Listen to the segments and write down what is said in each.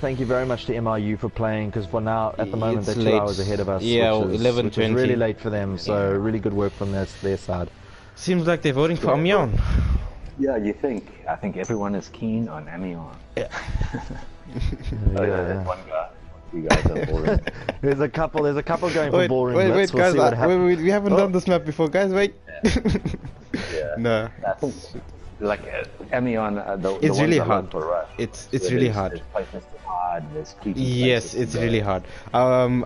thank you very much to MRU for playing, because for now, at the moment, It's they're 2 late. hours ahead of us. Yeah, which is 11:20. really late for them, so really good work from their side. Seems like they're voting for Amiens. Yeah, you think? I think everyone is keen on Amiens. Yeah. There's one guy. You guys are boring. There's a couple going for ballroom wait, blitz. We'll guys, see what happens. wait, we haven't done this map before, guys. Wait. Yeah. No. I think, like Amiens, It's really ones I hard. love for Rush. It's So really there's- hard. There's places to hide. There's creepy Yes, places it's to really go. hard.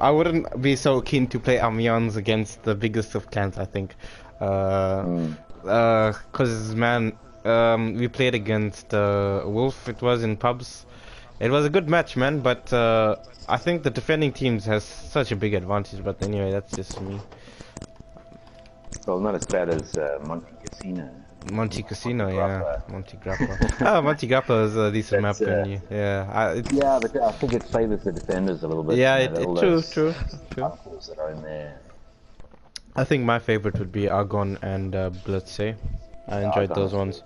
I wouldn't be so keen to play Amiens against the biggest of clans, I think. Cause man, we played against Wolf. It was in pubs. It was a good match, man. But I think the defending teams has such a big advantage. But anyway, that's just me. Well, not as bad as Monte Casino. Monte Casino, yeah, Grappa. Monte Grappa. Oh, Monte Grappa is a decent map. That's, Yeah, but I think it favors the defenders a little bit. yeah, you know, all true. those uncles that are in there. I think my favorite would be Argon and Blitz. I enjoyed Argon those is ones.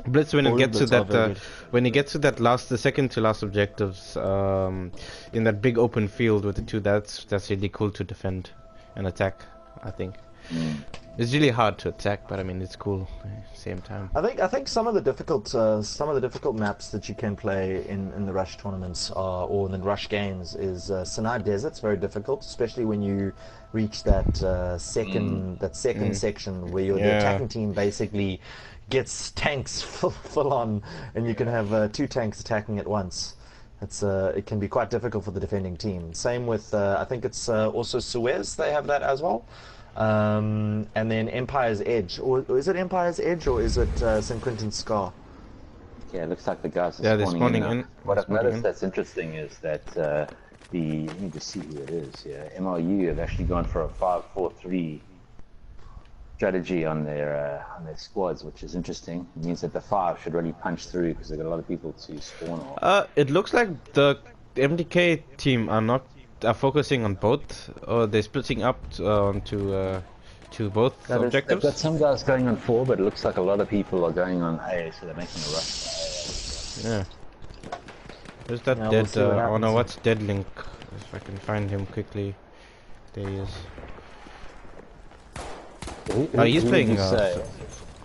Blitz when it All gets to Blitz are very that good. when it gets to that the second to last objectives in that big open field with the two, that's really cool to defend and attack. I think it's really hard to attack, but I mean it's cool at the same time. I think some of the difficult maps that you can play in the Rush tournaments or in the Rush games is Sinai Desert's very difficult, especially when you reach that second section where the attacking team basically gets tanks full on, and you can have 2 tanks attacking at once. It can be quite difficult for the defending team. Same with I think it's also Suez, they have that as well. And then Empire's Edge, or is it Empire's Edge or is it St. Quentin's Scar? Yeah, it looks like the guys are Yeah, spawning they're spawning in. in. What I've Spawning noticed in. that's interesting is that let me just see who it is. Yeah, MRU have actually gone for a 5-4-3 strategy on their squads, which is interesting. It means that the 5 should really punch through because they've got a lot of people to spawn off. It looks like the MDK team are focusing on both, or they're splitting up onto to both Now, objectives. they've got some guys going on 4, but it looks like a lot of people are going on A, so they're making a rush to A. Yeah. Where's that Yeah, we'll dead? see what Oh happens. no, what's dead Link? If I can find him quickly. There he is. He's Who playing, would you say,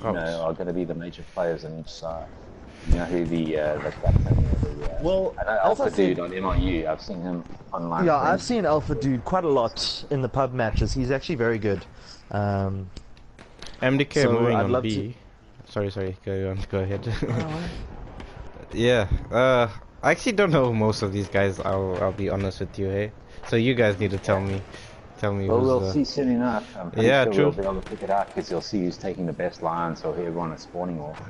Cops. are going to be the major players on each side? You know who the captain or Well, I know as Alpha I said- Dude on MRU. I've seen him online. Yeah, I've seen Alpha Dude quite a lot in the pub matches. He's actually very good. MDK So, moving I'd on love B. Sorry, go ahead. Yeah, I actually don't know most of these guys. I'll be honest with you, hey. So you guys need to tell me. Well, who's we'll see soon enough. I'm pretty Yeah, sure true. we'll be able to pick it out because you'll see who's taking the best lines or who everyone is spawning off.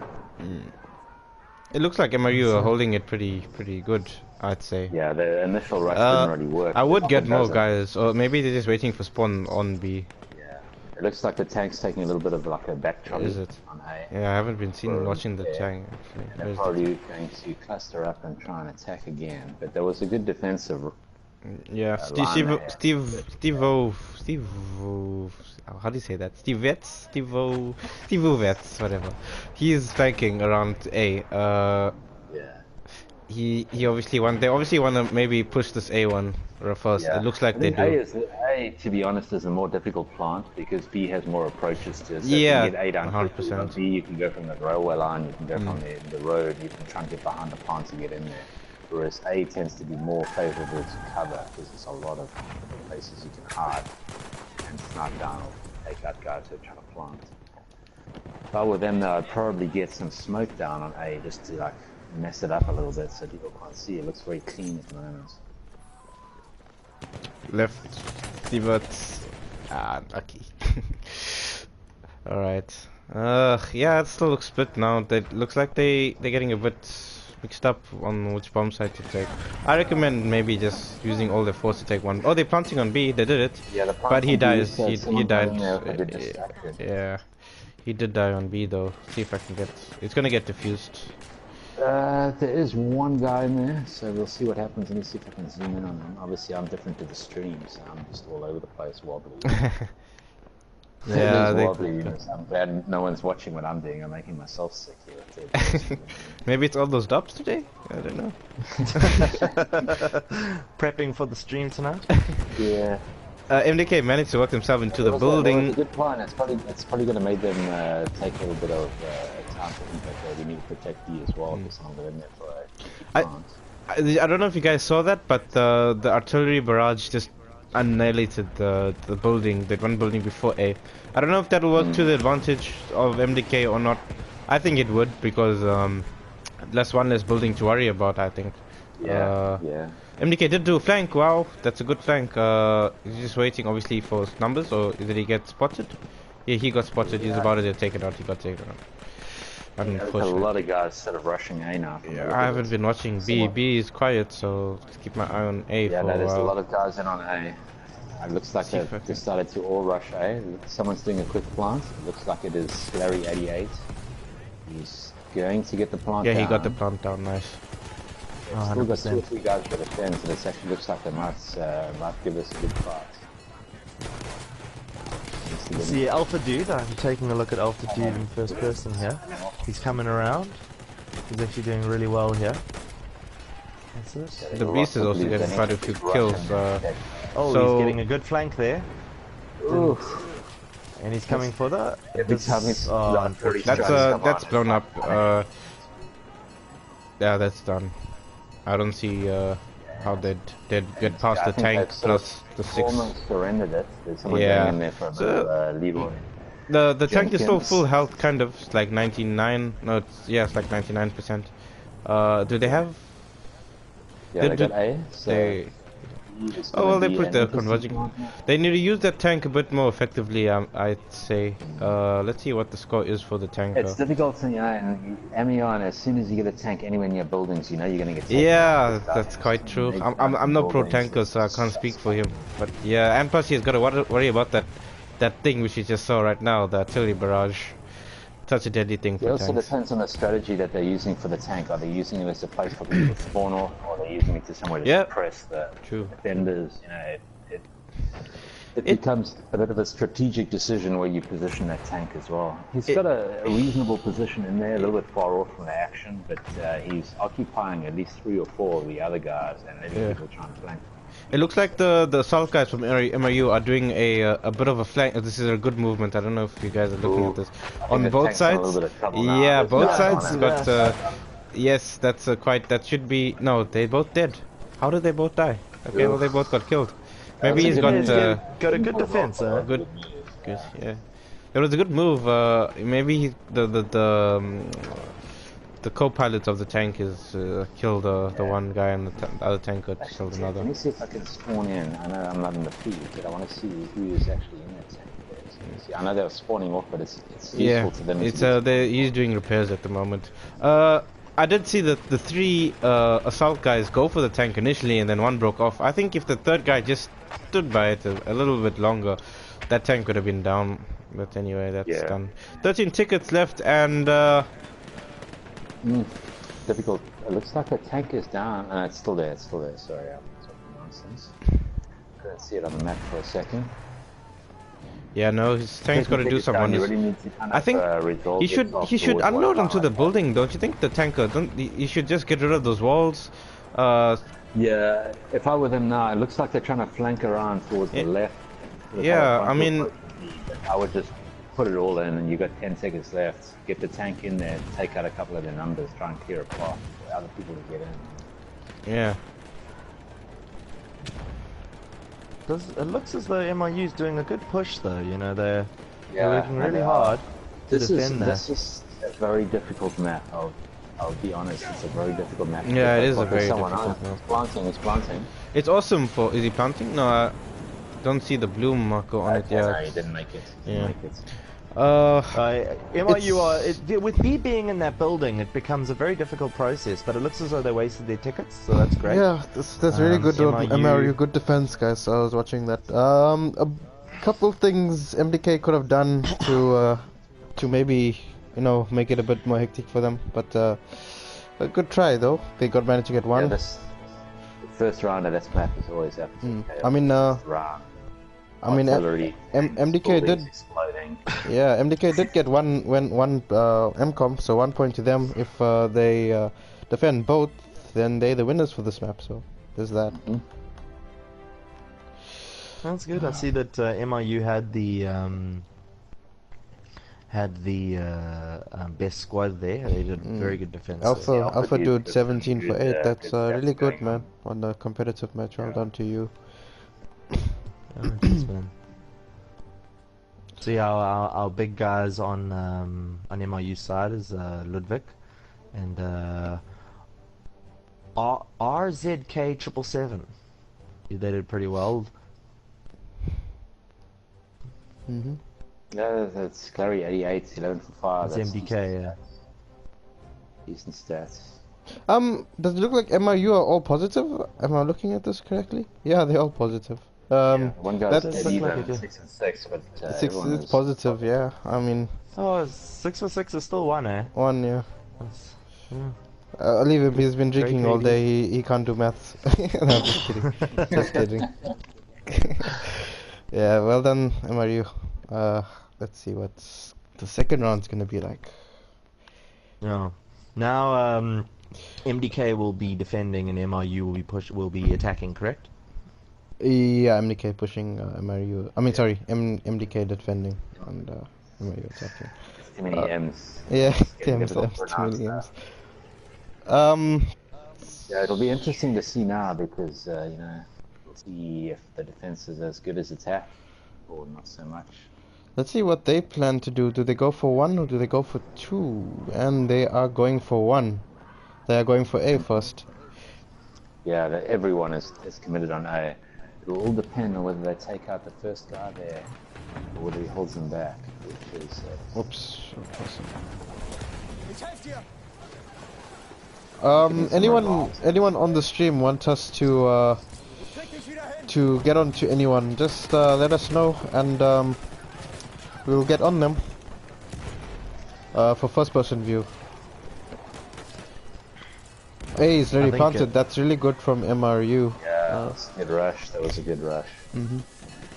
It looks like MRU are holding it pretty good, I'd say. Yeah, the initial rush didn't really work. I would It get often more doesn't. guys, or maybe they're just waiting for spawn on B. Yeah, it looks like the tank's taking a little bit of like a back trolley Is it? on A. Yeah, I haven't been Or- watching the yeah. tank actually. They're Where's the- probably going to cluster up and try and attack again. But there was a good defensive. Yeah, line there. Steve, how do you say that? Steve Vets, whatever. He's flanking around A. Yeah. He obviously they obviously want to maybe push this A one first. Yeah. It looks like I they think do. A, to be honest, is a more difficult plant because B has more approaches to it. So Yeah, if you get A down 100%. quickly, on B you can go from the railway line, you can go from the road, you can try and get behind the plant to get in there. Whereas A tends to be more favourable to cover because there's a lot of places you can hide and snipe down or take out guys who are trying to plant. If I were them though, I'd probably get some smoke down on A just to like mess it up a little bit so people can't see. It looks very clean at the moment. Left, Steve Vets. Lucky. Alright. Yeah, it still looks split now. It looks like they're getting a bit mixed up on which bomb site to take. I recommend maybe just using all their force to take one. Oh, they're planting on B. They did it. Yeah, the But he plant on B, dies. so He someone died. going there could be distracted. Yeah, he did die on B though. See if I can get. It's gonna get diffused. There is one guy in there, so we'll see what happens. Let me see if I can zoom in on him. Obviously, I'm different to the stream, so I'm just all over the place wobbly. Yeah, It is they... wobbly. You know, so I'm glad no one's watching what I'm doing. I'm making myself sick here. Maybe it's all those dubs today? I don't know. Prepping for the stream tonight. Yeah. MDK managed to work himself into the It building. was a good plan. It's probably going to make them take a little bit of time for impact. We need to protect D as well because someone got in there for a I don't know if you guys saw that, but the artillery barrage just annihilated the building, that one building before A. I don't know if that'll work to the advantage of MDK or not. I think it would, because one less building to worry about, I think. Yeah. MDK did do a flank. Wow, that's a good flank. He's just waiting obviously for his numbers, or did he get spotted? Yeah, he got spotted. He's about to take it out. He got taken out. There's a lot of guys sort of rushing A now. Yeah, I haven't been watching B. B is quiet, so just keep my eye on A for a while. There's a lot of guys in on A. It looks like they've decided to all rush A. Someone's doing a quick plant. It looks like it is Larry 88. He's going to get the plant down. Yeah, he got the plant down. Nice. Still got 2 or 3 guys for the fence, and it actually looks like they might give us a good fight. See Alpha Dude, I'm taking a look at Alpha Dude in first person here. He's coming around. He's actually doing really well here. That's it. The Beast is also getting quite a few kills. Oh, so... he's getting a good flank there. And he's coming for the... That's blown up. Yeah, that's done. I don't see how they'd get past the tank plus the 6. Almost surrendered it. There's someone going in there for a bit of Leroy. The tank is still full health, kind of. It's like 99. No, it's like 99%. Do they have? Yeah, they got A. So oh well, they put the converging. They need to use that tank a bit more effectively, I'd say. Let's see what the score is for the tank. It's difficult, you know, and MER, as soon as you get a tank anywhere near buildings, you know you're gonna get taken. Yeah, that's quite true. I'm not pro tanker, so I can't speak for him. But yeah, and plus he's got to worry about that thing which you just saw right now, the artillery barrage. Such a deadly thing for tanks. It also depends on the strategy that they're using for the tank. Are they using it as a place for people to spawn off, or are they using it to somewhere to suppress the defenders? You know, it becomes a bit of a strategic decision where you position that tank as well. He's got a reasonable position in there, a little bit far off from the action, but he's occupying at least 3 or 4 of the other guys, and letting people try and flank. It looks like the assault guys from MRU are doing a bit of a flank. This is a good movement. I don't know if you guys are looking at this on both sides. Yeah, both sides. But yes, that's quite. That should be. No, they both dead. How did they both die? Okay, well they both got killed. Maybe he's got a good defense. Good. Yeah, it was a good move. Maybe the co-pilot of the tank is killed the one guy, and the other tank got killed another. Let me see if I can spawn in. I know I'm not in the feed, but I want to see who is actually in that tank. I know they're spawning off, but it's useful to them. He's doing repairs at the moment. I did see that the 3 assault guys go for the tank initially, and then one broke off. I think if the 3rd guy just stood by it a little bit longer, that tank could have been down. But anyway, that's done. 13 tickets left, and difficult. It looks like the tank is down. It's still there. Sorry, I'm talking nonsense. Couldn't see it on the map for a second. Yeah, no, his tank's got to do something. I think he should unload onto the building, don't you think? The tanker, you should just get rid of those walls. Yeah, if I were them now, it looks like they're trying to flank around towards the left. Yeah, I mean, I would just put it all in, and you got 10 seconds left. Get the tank in there, take out a couple of their numbers, try and clear a path for other people to get in. Yeah. It looks as though MRU's doing a good push, though. You know, they're working really hard to defend that. This is a very difficult map. I'll be honest, it's a very difficult map. Yeah, it is a very difficult map. It's planting. It's awesome for... Is he planting? No, I don't see the bloom marker on it yet. No, he didn't make it. MRU with B being in that building, it becomes a very difficult process, but it looks as though they wasted their tickets, so that's great. Yeah, that's really good. MRU, good defense, guys. I was watching that. A couple of things MDK could have done to maybe, you know, make it a bit more hectic for them, but a good try though. They managed to get one. Yeah, the first round of this map is always up. I mean, MDK did. Exploding. tank. Yeah, MDK did get one MCOM, so 1 point to them. If they defend both, then they're the winners for this map. So there's that. That's good. I see that MRU had the best squad there. They did very good defense. Alpha dude 17 for 8. That's really good, man. On the competitive match, well done to you. Thanks, man. See our big guys on MRU side is Ludwig and RZK 777. They did pretty well. Yeah, that's Clary 88, 11 for 5. That's MDK, yeah. Decent stats. Does it look like MRU are all positive? Am I looking at this correctly? Yeah, they're all positive. One guy's that's dead like even, 6 and 6, but 6 is positive, yeah. I mean... Oh, 6 for 6 is still 1, eh? 1, yeah. Yeah. I'll leave him, he's been drinking all day, he can't do maths. No, just kidding. Just kidding. Yeah, well done, MRU. Let's see what the second round's gonna be like. Yeah. Now, MDK will be defending and MRU will be attacking, correct? Yeah, MDK pushing MRU. I mean, sorry, MDK defending and MRU attacking. Too many M's. Yeah, too many M's. Yeah, it'll be interesting to see now because you know, we'll see if the defense is as good as attack or not so much. Let's see what they plan to do. Do they go for 1 or do they go for 2? And they are going for 1. They are going for A first. Yeah, everyone is committed on A. It'll all depend on whether they take out the first guy there or whether he holds them back, which is... Oops. Anyone on the stream want us to get onto anyone, just let us know and we'll get on them for first person view. A is very planted, that's really good from MRU. Yeah, that's a good rush, that was a good rush.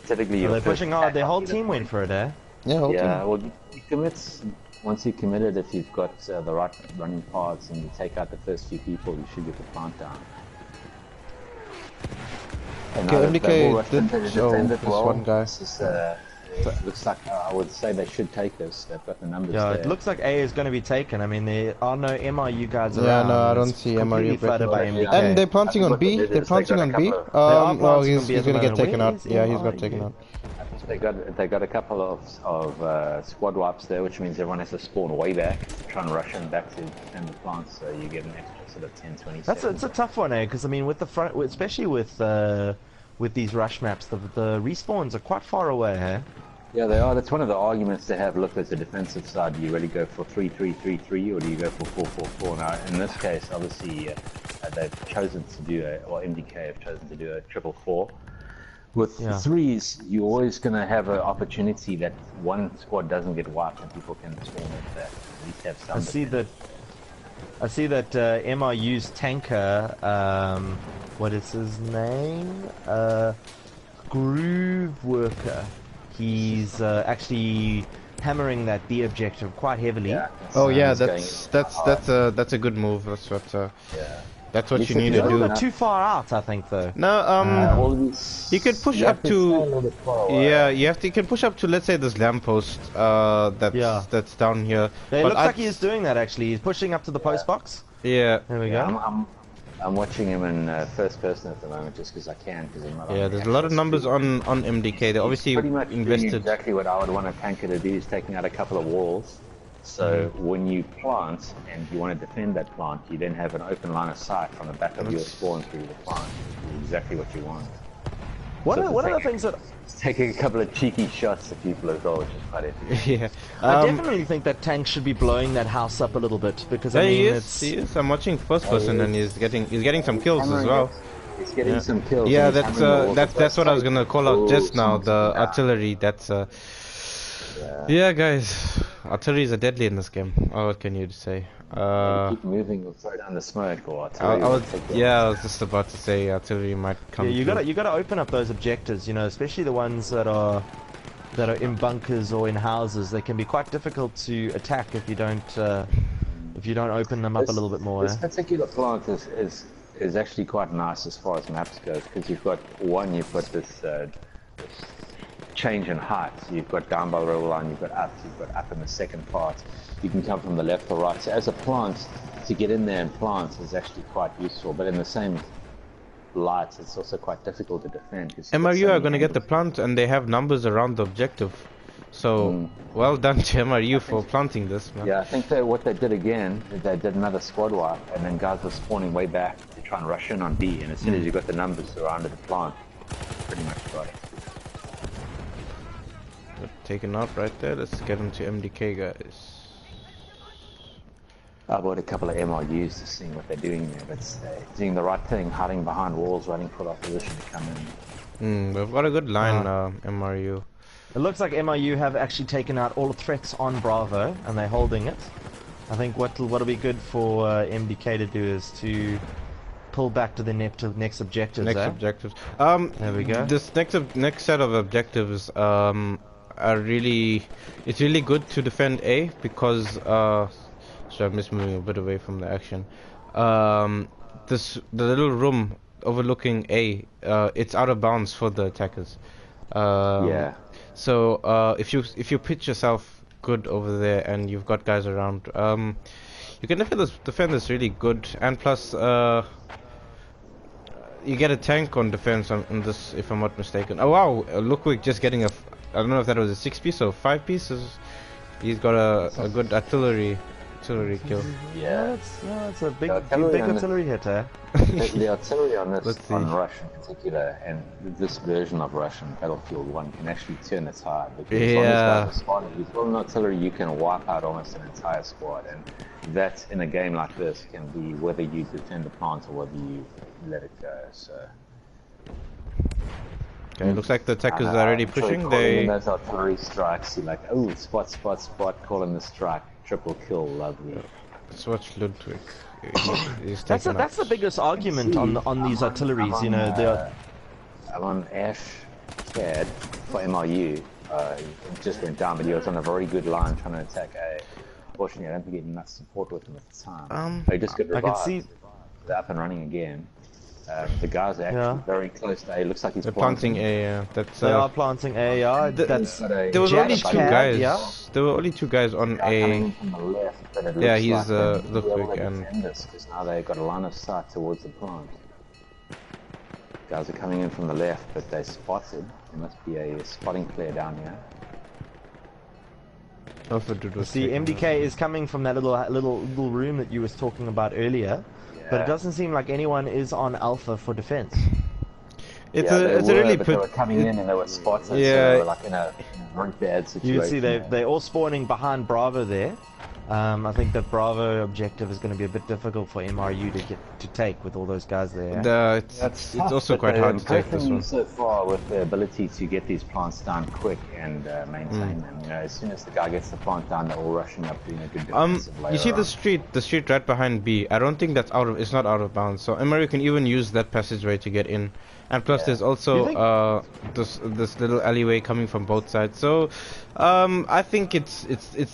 Typically they're pushing hard, their whole team went for it, eh? Yeah, whole team. Well, you commit, once you committed, if you've got the right running parts and you take out the first few people, you should get the plant down. Okay, MDK did show this one guy. This is, looks like I would say they should take this. They've got the numbers there. there. It looks like A is going to be taken. I mean, there are no MRU guys around. Yeah, no, I don't see MRU. Flooded by MDK. And they're planting on B. They're planting on B. Well, he's going to get taken out. Yeah, he's got taken out. They got a couple of squad wipes there, which means everyone has to spawn way back, try and rush them back to defend the plants, so you get an extra sort of 10, 20 seconds. It's a tough one, eh? Because I mean, with the front, especially with these rush maps, the respawns are quite far away, eh? Yeah, they are. That's one of the arguments to have looked at the defensive side. Do you really go for 3-3-3-3 or do you go for 4-4-4? Now, in this case, obviously, they've chosen to do or MDK have chosen to do a 4-4-4. With threes, you're always going to have an opportunity that one squad doesn't get wiped and people can spawn with that. At least have some. I see that MRU's tanker, what is his name? Groove Worker. He's actually hammering that B objective quite heavily. Yeah, oh yeah, that's a good move. That's what. That's what you need to do. Too far out, I think, though. No, you could push up to. Yeah, you can push up to, let's say, this lamppost. That's down here. Yeah, it looks like he's doing that actually. He's pushing up to the post box. Yeah. There we go. I'm watching him in first person at the moment just because I can. There's a lot of numbers on MDK. They obviously pretty much invested. Doing exactly what I would want a tanker to do is taking out a couple of walls. So when you plant and you want to defend that plant, you then have an open line of sight from the back of your spawn through the plant. Exactly what you want. One of the things that it's taking a couple of cheeky shots at people as well, which is quite interesting. Yeah, I definitely think that tank should be blowing that house up a little bit because I mean he is. I'm watching first person and he's getting some kills as well. He's getting some kills. Yeah, that's what I was gonna call out just now. The artillery. That's yeah, guys, artilleries are deadly in this game. Oh, what can you say? Keep moving or throw down the smoke or artillery. I was just about to say artillery might come. Yeah, you gotta open up those objectives, you know, especially the ones that are that are in bunkers or in houses. They can be quite difficult to attack if you don't open them up a little bit more. This particular plant is actually quite nice as far as maps goes, because you've got this change in height. So you've got down by the rail line, you've got up in the second part. You can come from the left or right. So as a plant, to get in there and plant is actually quite useful, but in the same light, it's also quite difficult to defend. MRU are going to get the plant, and they have numbers around the objective. So, well done to MRU for planting this, man. Yeah, I think what they did again, they did another squad wipe, and then guys were spawning way back to try and rush in on B, and as soon as you got the numbers surrounded the plant, pretty much got it. Taken out right there. Let's get into MDK, guys. I bought a couple of MRUs to see what they're doing there, but they're doing the right thing, hiding behind walls, waiting for the opposition to come in. We've got a good line, MRU. It looks like MRU have actually taken out all the threats on Bravo, and they're holding it. I think what'll be good for MDK to do is to pull back to the next objectives. Objectives. There we go. This next set of objectives are really, it's really good to defend A because sorry, I'm just moving a bit away from the action. The little room overlooking A, it's out of bounds for the attackers. Yeah. So if you pitch yourself good over there and you've got guys around, you can defend this really good. And plus, you get a tank on defense on this, if I'm not mistaken. Oh wow! Look, we're just getting I don't know if that was a 6-piece or 5-piece. He's got a good artillery kill. Yeah, it's a big artillery hit, eh? The artillery on Rush in particular, and this version of Rush on Battlefield 1 can actually turn its tide. Because as long as guys are spawning, with an artillery you can wipe out almost an entire squad, and that in a game like this can be whether you defend the plant or whether you let it go. So. Okay, looks like the attackers are already pushing. They those artillery strikes, you're like, oh, spot, calling the strike. Triple kill, lovely. Let's watch Ludwig. That's the biggest argument on these artilleries, you know. I'm on Ash CAD for MRU. He just went down, but he was on a very good line trying to attack A. Unfortunately, I don't think he had much support with him at the time. He just got revived. I can see they're up and running again. The guys are actually very close to A. Looks like he's planting A. They are planting A. Yeah, there was only two guys. Yeah. There were only two guys on A. From the left, but it yeah, he's like Ludwig and. Because now they've got a line of sight towards the plant. Guys are coming in from the left, but they spotted. There must be a spotting player down here. See, MDK is coming from that little room that you was talking about earlier. But it doesn't seem like anyone is on Alpha for defense. It's a really they were coming in and they were spotted, so they were like in a very bad situation. You can see they're all spawning behind Bravo there. I think that Bravo objective is going to be a bit difficult for MRU to take with all those guys there. It's also quite hard to take this one. So far with the ability to get these plants down quick and maintain them. You know, as soon as the guy gets the plant down, they're all rushing up doing a good defensive layer. You see the street right behind B. I don't think that's it's not out of bounds. So MRU can even use that passageway to get in. And plus, there's also this little alleyway coming from both sides. So, I think it's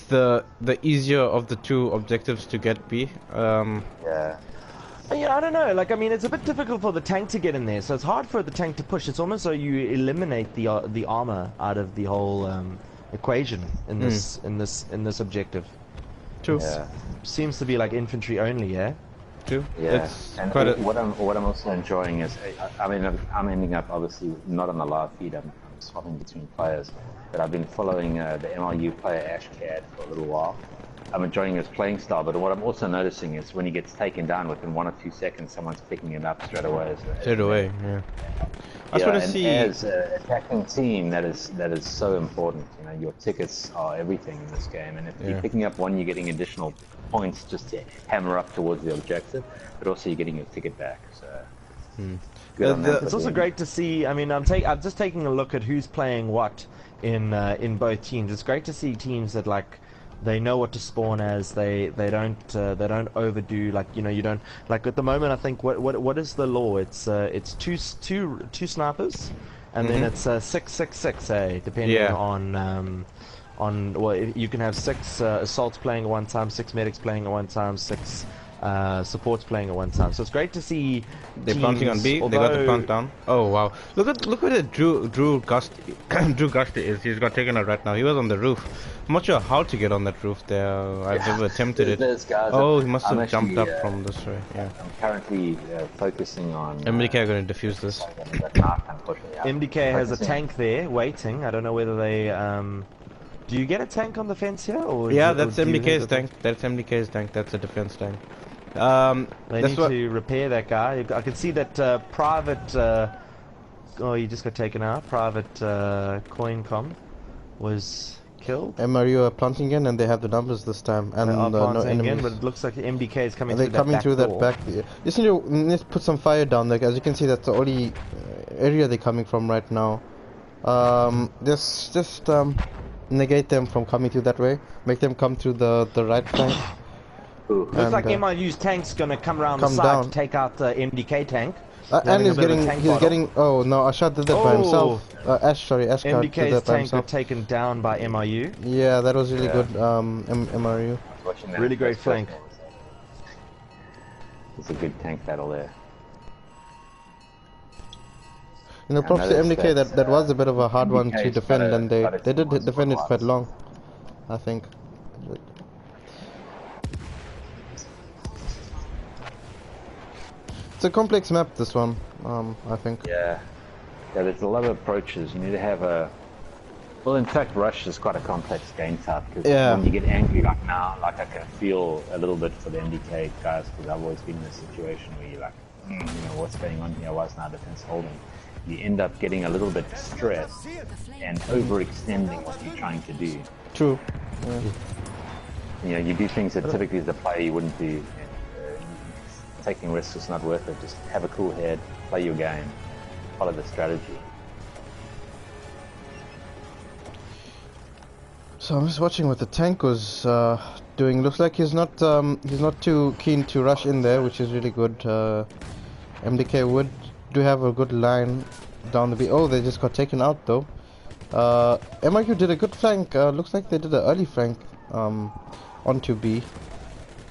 the easier of the two objectives to get B. Yeah, I don't know. Like, I mean, it's a bit difficult for the tank to get in there, so it's hard for the tank to push. It's almost so you eliminate the armor out of the whole equation in this objective. True. Yeah. Seems to be like infantry only, yeah. Too. Yeah, and what I'm also enjoying is, I'm ending up obviously not on the live feed. I'm swapping between players, but I've been following the MRU player AshCAD for a little while. I'm enjoying his playing style, but what I'm also noticing is when he gets taken down within 1 or 2 seconds, someone's picking him up straight away. Yeah. I just want to see. As an attacking team, that is so important. You know, your tickets are everything in this game, and if you're picking up one, you're getting additional points just to hammer up towards the objective, but also you're getting your ticket back. So it's also great to see. I mean, I'm just taking a look at who's playing what in both teams. It's great to see teams that they know what to spawn as. They don't overdo, like, you know, you don't, like at the moment. I think what is the law? It's two snipers, and then it's 666, depending on well, you can have 6 assaults playing at one time, 6 medics playing at one time, 6 supports playing at one time. So it's great to see they're planting on B. They got the plant down. Oh wow! Look where Drew Gust is. He's got taken out right now. He was on the roof. I'm not sure how to get on that roof there. I've never attempted it. Oh, he must have jumped up from this way. Yeah. I'm currently focusing on. MDK are going to defuse this. MDK has a tank there waiting. I don't know whether they. Do you get a tank on the fence here? Or yeah, that's MDK's tank. That's MDK's tank. That's a defense tank. They need to repair that guy. I can see that private. Oh, he just got taken out. Private CoinCom was killed. MRU are planting again, and they have the numbers this time. And they are no planting enemies. again, but it looks like the MDK is coming. They're coming through that back. Just need to put some fire down there. As you can see, that's the only area they're coming from right now. Just negate them from coming through that way. Make them come through the right flank. Looks like MRU's tank's gonna come around the side to take out the MDK tank. And he's getting. Oh no, Ashad did that by himself. Ash did that by MDK's tank himself. got taken down by MRU. Yeah, that was really good. MRU. Really great flank. It's a good tank battle there. You know, props to MDK. That was a bit of a hard one to defend, and they did defend it quite long, I think. It's a complex map, this one, I think. Yeah, there's a lot of approaches. You need to have a... Well, in fact, Rush is quite a complex game type, because when you get angry like now, like I can feel a little bit for the MDK guys, because I've always been in a situation where you're like, you know, what's going on here, why is now defense holding? You end up getting a little bit stressed and overextending what you're trying to do. True. Yeah. You know, you do things that typically as a player you wouldn't do. Taking risks is not worth it. Just have a cool head, play your game, follow the strategy. So I'm just watching what the tank was doing. Looks like he's not too keen to rush in there, which is really good. MDK do have a good line down the B. Oh, they just got taken out though. MRU did a good flank. Looks like they did an early flank onto B.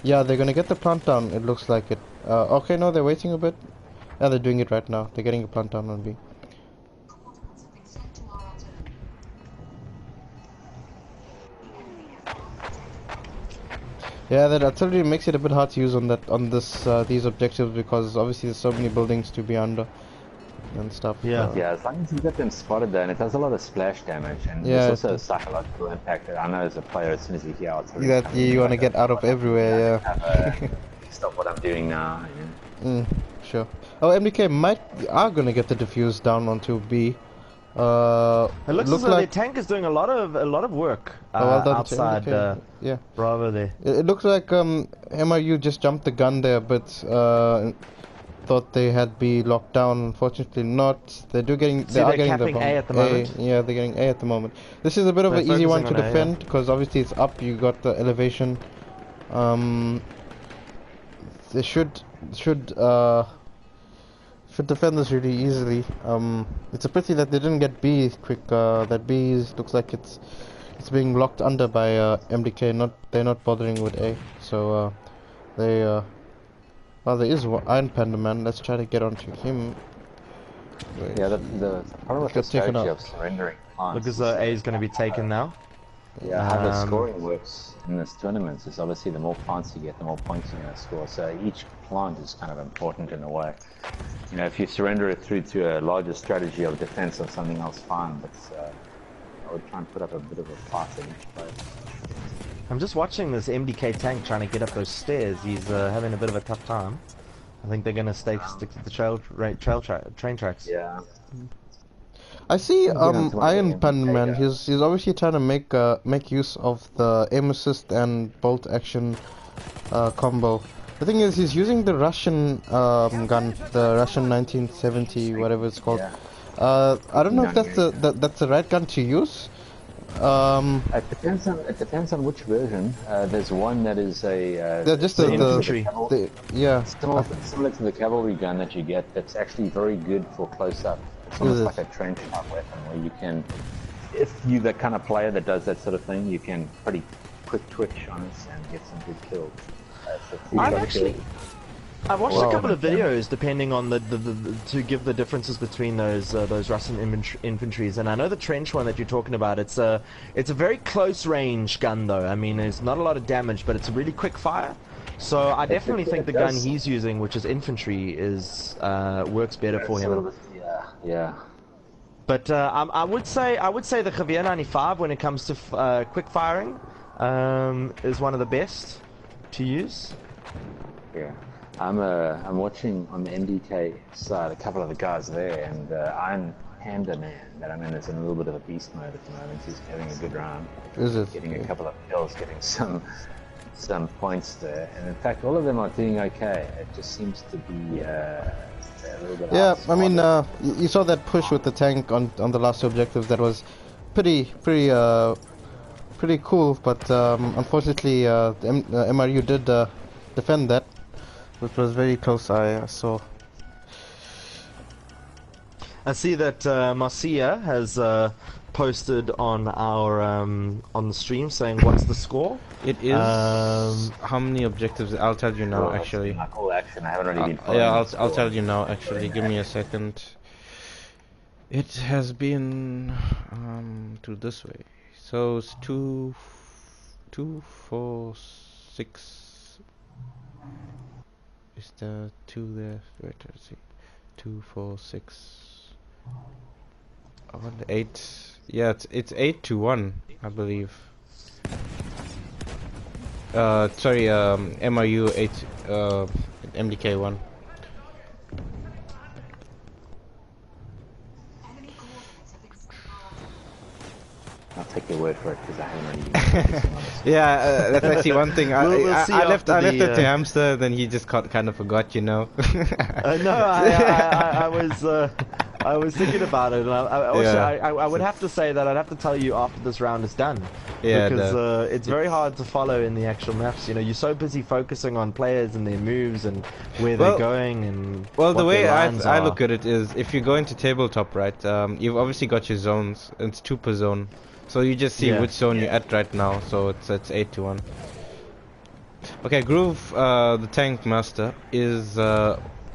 Yeah, they're gonna get the plant down. It looks like it. Okay, no, they're waiting a bit. Yeah, they're doing it right now. They're getting a plant down on B. Yeah, that artillery makes it a bit hard to use on these objectives, because obviously there's so many buildings to be under and stuff. Yeah, as long as you get them spotted there, and it does a lot of splash damage, and there's also a psychological impact that I know as a player, as soon as you hear artillery, you want to get out of everywhere. Yeah. Stop what I'm doing now. Sure. Oh, MDK are gonna get the defuse down onto B. It looks as though their tank is doing a lot of work outside Bravo there. It looks like MRU just jumped the gun there, but thought they had B locked down. Unfortunately not. They are getting the bomb. A at the moment. Yeah, they're getting A at the moment. This is a bit of an easy one to defend, because obviously it's up. You got the elevation. They should defend this really easily. It's a pity that they didn't get B quick. That B looks like it's being locked under by MDK. They're not bothering with A. So well, there is Iron Panda Man. Let's try to get onto him. Wait. Yeah, the problem with the strategy of surrendering plants. Because A is going to be taken now. Yeah, how the scoring works in this tournament is obviously the more plants you get, the more points you're going to score. So each plant is kind of important in a way. You know, if you surrender it through to a larger strategy of defense or something else, fine. But I would try and put up a bit of a fight in each place. I'm just watching this MDK tank trying to get up those stairs. He's having a bit of a tough time. I think they're going to stick to the train tracks. Yeah. I see Iron Panda Man. He's obviously trying to make use of the aim assist and bolt action combo. The thing is, he's using the Russian gun, the Russian 1970, whatever it's called. Yeah. I don't know if that's the right gun to use. It depends on which version. There's one that is just the infantry. Similar to the cavalry gun that you get. That's actually very good for close up. It's almost like a trench type weapon where you can, if you're the kind of player that does that sort of thing, you can pretty quick twitch on it and get some good kills. I've watched a couple of videos depending on to give the differences between those Russian infantries, and I know the trench one that you're talking about. It's a very close range gun though. I mean, there's not a lot of damage, but it's a really quick fire. So I definitely think the gun he's using, which is infantry, is works better for him. Yeah. But I would say the Javier 95 when it comes to quick firing is one of the best to use. Yeah. I'm watching on the MDK side a couple of the guys there, and I'm Panda Man that I'm in is in a little bit of a beast mode at the moment. He's having a good round. Getting a couple of kills, getting some points there, and in fact all of them are doing okay. It just seems to be a little bit I mean, you saw that push with the tank on the last objective. That was pretty cool, but unfortunately MRU did defend that, which was very close. I saw. I see that Marcia has posted on our on the stream saying what's the score. It is how many objectives? I'll tell you now. Actually, like all action. I haven't really been. Yeah, I'll tell you now. Actually, give me a second. It has been to this way. So it's 2, 4, 6. Is there 2 there? Wait, let's see. 2, 4, 6. 8. Yeah, it's 8-1, I believe. Sorry, MRU 8, MDK 1. I'll take your word for it because I haven't really. Yeah, that's actually one thing. I left it to Hamster, then he just kind of forgot, you know. No, I was thinking about it, and I would have to say that I'd have to tell you after this round is done. Yeah, because it's very hard to follow in the actual maps. You know, you're so busy focusing on players and their moves and where they're going and. Well, the way I look at it is, if you go into tabletop, right, you've obviously got your zones. It's 2 per zone. So you just see which zone you're at right now. So it's 8-1. Okay, Groove, the tank master, is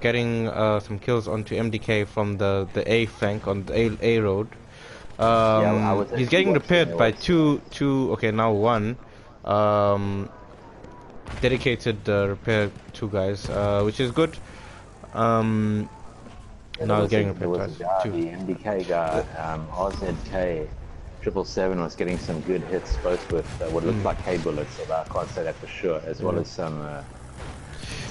getting some kills onto MDK from the A flank on the A road. He's getting repaired by two. Okay, now 1. Dedicated repair 2 guys, which is good. Now getting repaired by 2. The MDK guy, RZK. 777 was getting some good hits, both with what looked like K bullets, although I can't say that for sure, as well as some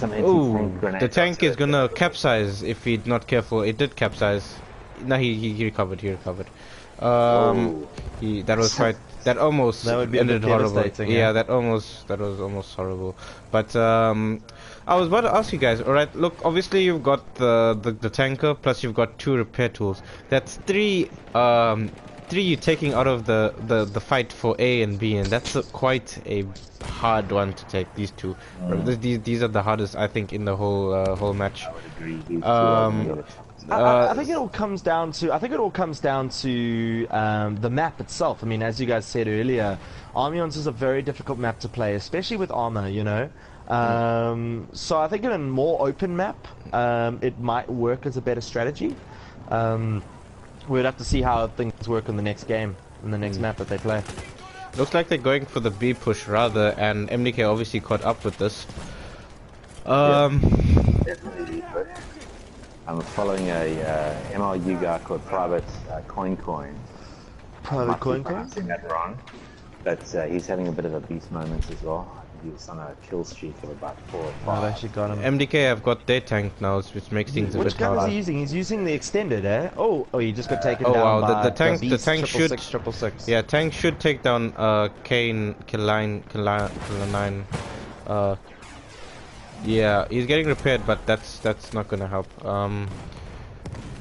anti-tank grenades. The tank is gonna capsize if he's not careful. It did capsize. No, he recovered. That was quite. That almost ended horrible. Yeah, that was almost horrible. But I was about to ask you guys. All right, look. Obviously, you've got the tanker, plus you've got 2 repair tools. That's 3. 3 you're taking out of the fight for A and B, and that's quite a hard one to take. These 2, these are the hardest, I think, in the whole match. I would agree. I think it all comes down to the map itself. I mean, as you guys said earlier, Armions is a very difficult map to play, especially with armor. You know, so I think in a more open map, it might work as a better strategy. We'd have to see how things work in the next game, in the next map that they play. Looks like they're going for the B push rather, and MDK obviously caught up with this. Definitely. I'm following a MRU guy called Private Coin. Private Coin? I've seen that wrong, but he's having a bit of a beast moment as well. He was on a kill streak of about 4 or 5. I've actually got him. MDK have got their tank now, which makes things a bit harder. Which gun is he using? He's using the extended, eh? Oh, he just got taken down by the tank should 666. Yeah, tank should take down Kane Killine. Yeah, he's getting repaired, but that's not gonna help.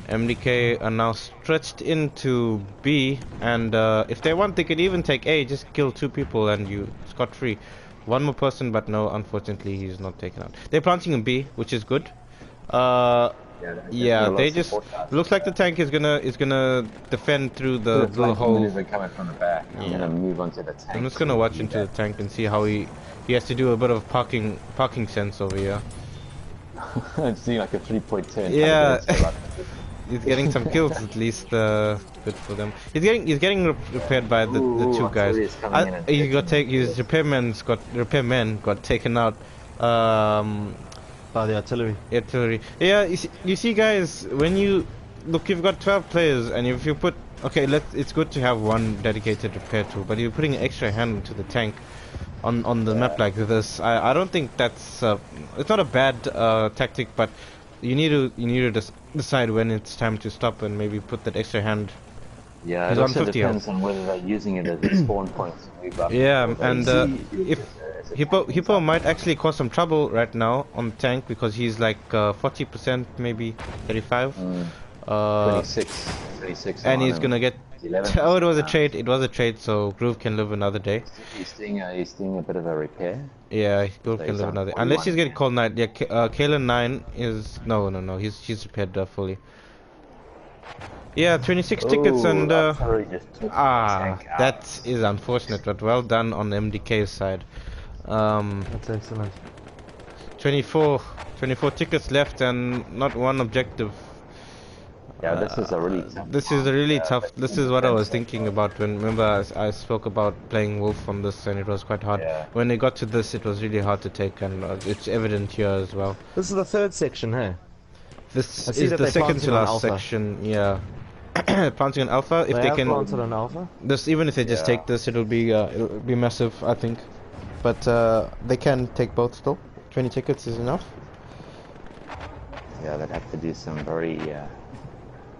MDK are now stretched into B, and if they want, they could even take A. Just kill 2 people and you scot-free. 1 more person, but no, unfortunately he's not taken out. They're planting in B, which is good. Yeah, they just looks like the tank is gonna defend through the little hole. Coming from the back. I'm gonna move onto the tank. I'm just gonna watch into the tank and see how he has to do a bit of parking sense over here. I'm seeing like a 3-point turn. Yeah, he's getting some kills at least. Good for them. He's getting repaired by the two guys. His repairman got taken out. By the artillery. Yeah, you see guys, when you look, you've got 12 players, and if you put it's good to have one dedicated repair tool, but you're putting an extra hand to the tank on the map like this. I don't think that's it's not a bad tactic, but you need to decide when it's time to stop and maybe put that extra hand. Yeah, it also depends on whether they're using it as a spawn point. Yeah, and if Hippo might actually cause some trouble right now on the tank because he's like 40%, maybe 35. 26. And he's gonna get. Oh, it was a trade, so Groove can live another day. He's doing a bit of a repair. Yeah, Groove can live another day. Unless he's getting cold night. Yeah, Kalen 9 is. No, he's repaired fully. Yeah, 26 tickets and that is unfortunate, but well done on the MDK side. That's excellent. 24 tickets left and not one objective. Yeah, this is a really tough. This is what I was thinking about when, remember I spoke about playing Wolf on this, and it was quite hard. Yeah. When it got to this, it was really hard to take, and it's evident here as well. This is the third section, hey? This is the second to last section, yeah. Planting on Alpha, if they can. Planted on Alpha? This, even if they just take this, it'll be massive, I think. But they can take both still. 20 tickets is enough. Yeah, they'd have to do some very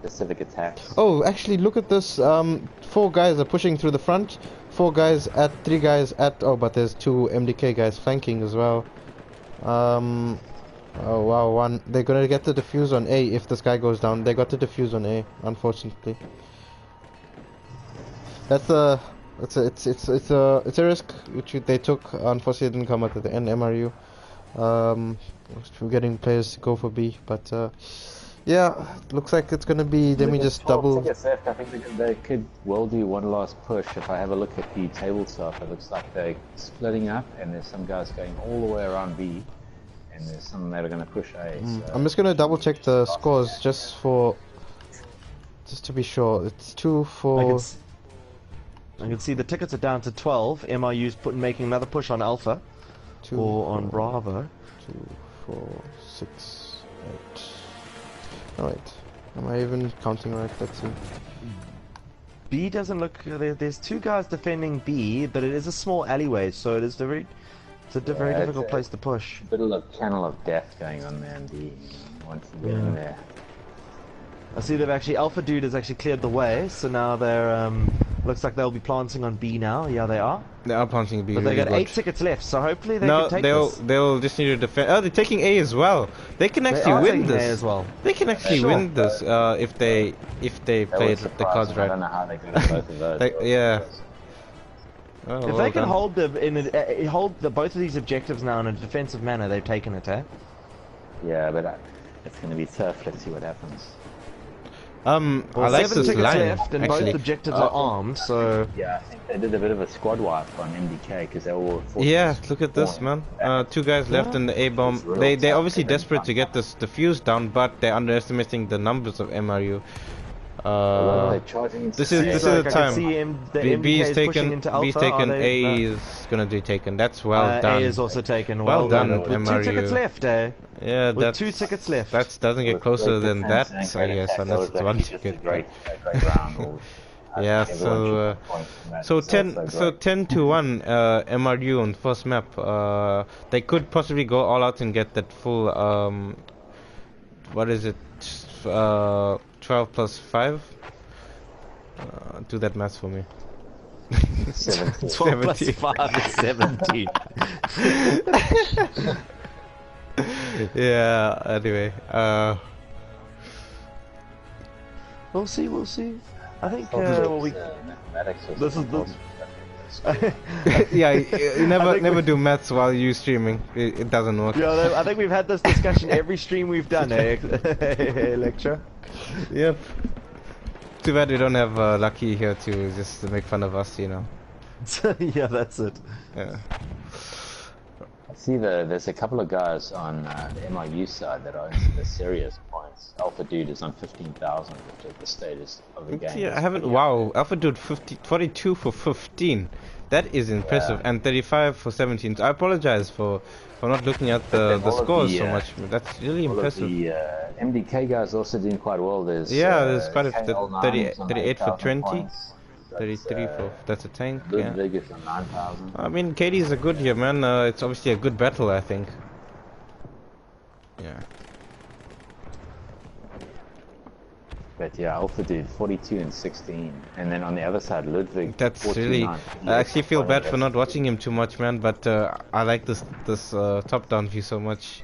specific attacks. Oh, actually, look at this. 4 guys are pushing through the front. 4 guys at 3 guys at. Oh, but there's 2 MDK guys flanking as well. Oh wow, one. They're gonna get the defuse on A if this guy goes down. They got the defuse on A, unfortunately. That's it's a risk which they took. Unfortunately, it didn't come out at the end. MRU, getting players to go for B, but yeah, looks like it's gonna be. Let me just double. I think they could well do one last push. If I have a look at the tabletop, it looks like they're splitting up, and there's some guys going all the way around B. And there's some that are going to push A. So I'm just going to double check the scores just to be sure. It's 2 for. I can see the tickets are down to 12. MRU's making another push on Alpha. 2 or on Bravo. 2, 4, 6, 8. Alright. Am I even counting right? Let's see. B doesn't look. There's 2 guys defending B, but it is a small alleyway, so it is very. It's a very difficult place to push. A bit of a channel of death going on there, indeed. Once you get in there. I see they've actually Alpha Dude has actually cleared the way, so now they're looks like they'll be planting on B now. Yeah, they are. They are planting B. But they got 8 tickets left, so hopefully they can take this. They'll just need to defend. Oh, they're taking A as well. They can actually win this. A as well. They can actually win this if they play the cards right. I don't know how they got both of those. Yeah. Oh, if they can hold both of these objectives now in a defensive manner, they've taken it, eh? Yeah, but it's going to be tough. Let's see what happens. Well, I like this line, left and both objectives are armed, so. Yeah, I think they did a bit of a squad wipe on MDK because they were. Yeah, look at this, man. 2 guys left in the A bomb. They're obviously desperate to get this defuse down, but they're underestimating the numbers of MRU. This is the time. B is taken. A is gonna be taken. That's well done. A is also taken. Well done, with 2 tickets left, eh? Yeah, with 2 tickets left. That doesn't get closer than that, I guess, unless it's 1 ticket. Great round. Yeah, so 10 to 1 MRU on first map. They could possibly go all out and get that full what is it? 12 plus 5? Do that math for me. 12 plus 5 is 17. Yeah, anyway. We'll see. I think this is the Yeah, you never do maths while you streaming. It doesn't work. Yeah, I think we've had this discussion every stream we've done, eh, Electra? Yep. Too bad we don't have Lucky here to just make fun of us, you know. Yeah, that's it. Yeah. I see there's a couple of guys on the MRU side that are into the serious points. Alpha Dude is on 15,000, which at the status of the game. Yeah, I haven't. Wow, Alpha Dude 42 for 15. That is impressive, and 35 for 17. So I apologize for not looking at the scores so much. But that's really impressive. The MDK guys also doing quite well. There's there's quite a 38 38 for 20. points. 33 for that's a tank. Good Yeah. Vegas on 9,000. I mean, KD's a good here, man. It's obviously a good battle, I think. Yeah. But yeah, Alpha Dude 42 and 16, and then on the other side Ludwig. That's 14, really. 9. I actually feel bad for not watching him too much, man. But I like this top-down view so much.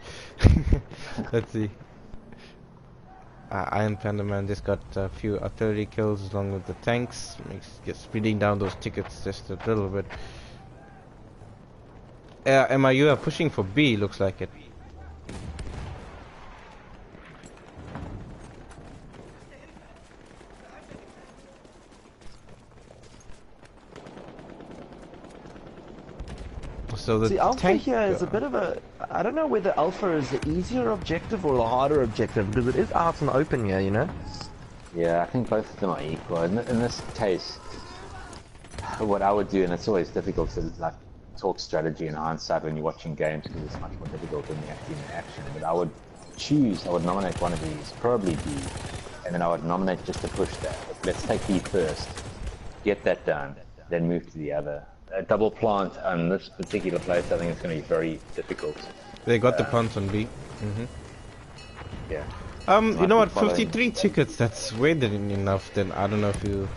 Let's see. Iron Panda Man just got a few artillery kills along with the tanks. Just speeding down those tickets just a little bit. MRU are pushing for B, looks like it. So the See, Alpha tank here is a bit of a... I don't know whether Alpha is the easier objective or the harder objective, because it is out in the open here, you know? Yeah, I think both of them are equal. In this case, what I would do, and it's always difficult to like talk strategy in hindsight when you're watching games because it's much more difficult when you're actually in action. But I would nominate one of these, probably B, and then I would nominate just to push that. Let's take B first, get that done, then move to the other. A double plant on this particular place, I think it's going to be very difficult. They got the punt on B. Yeah. You know what? 53 tickets. That's way than enough. Then I don't know if you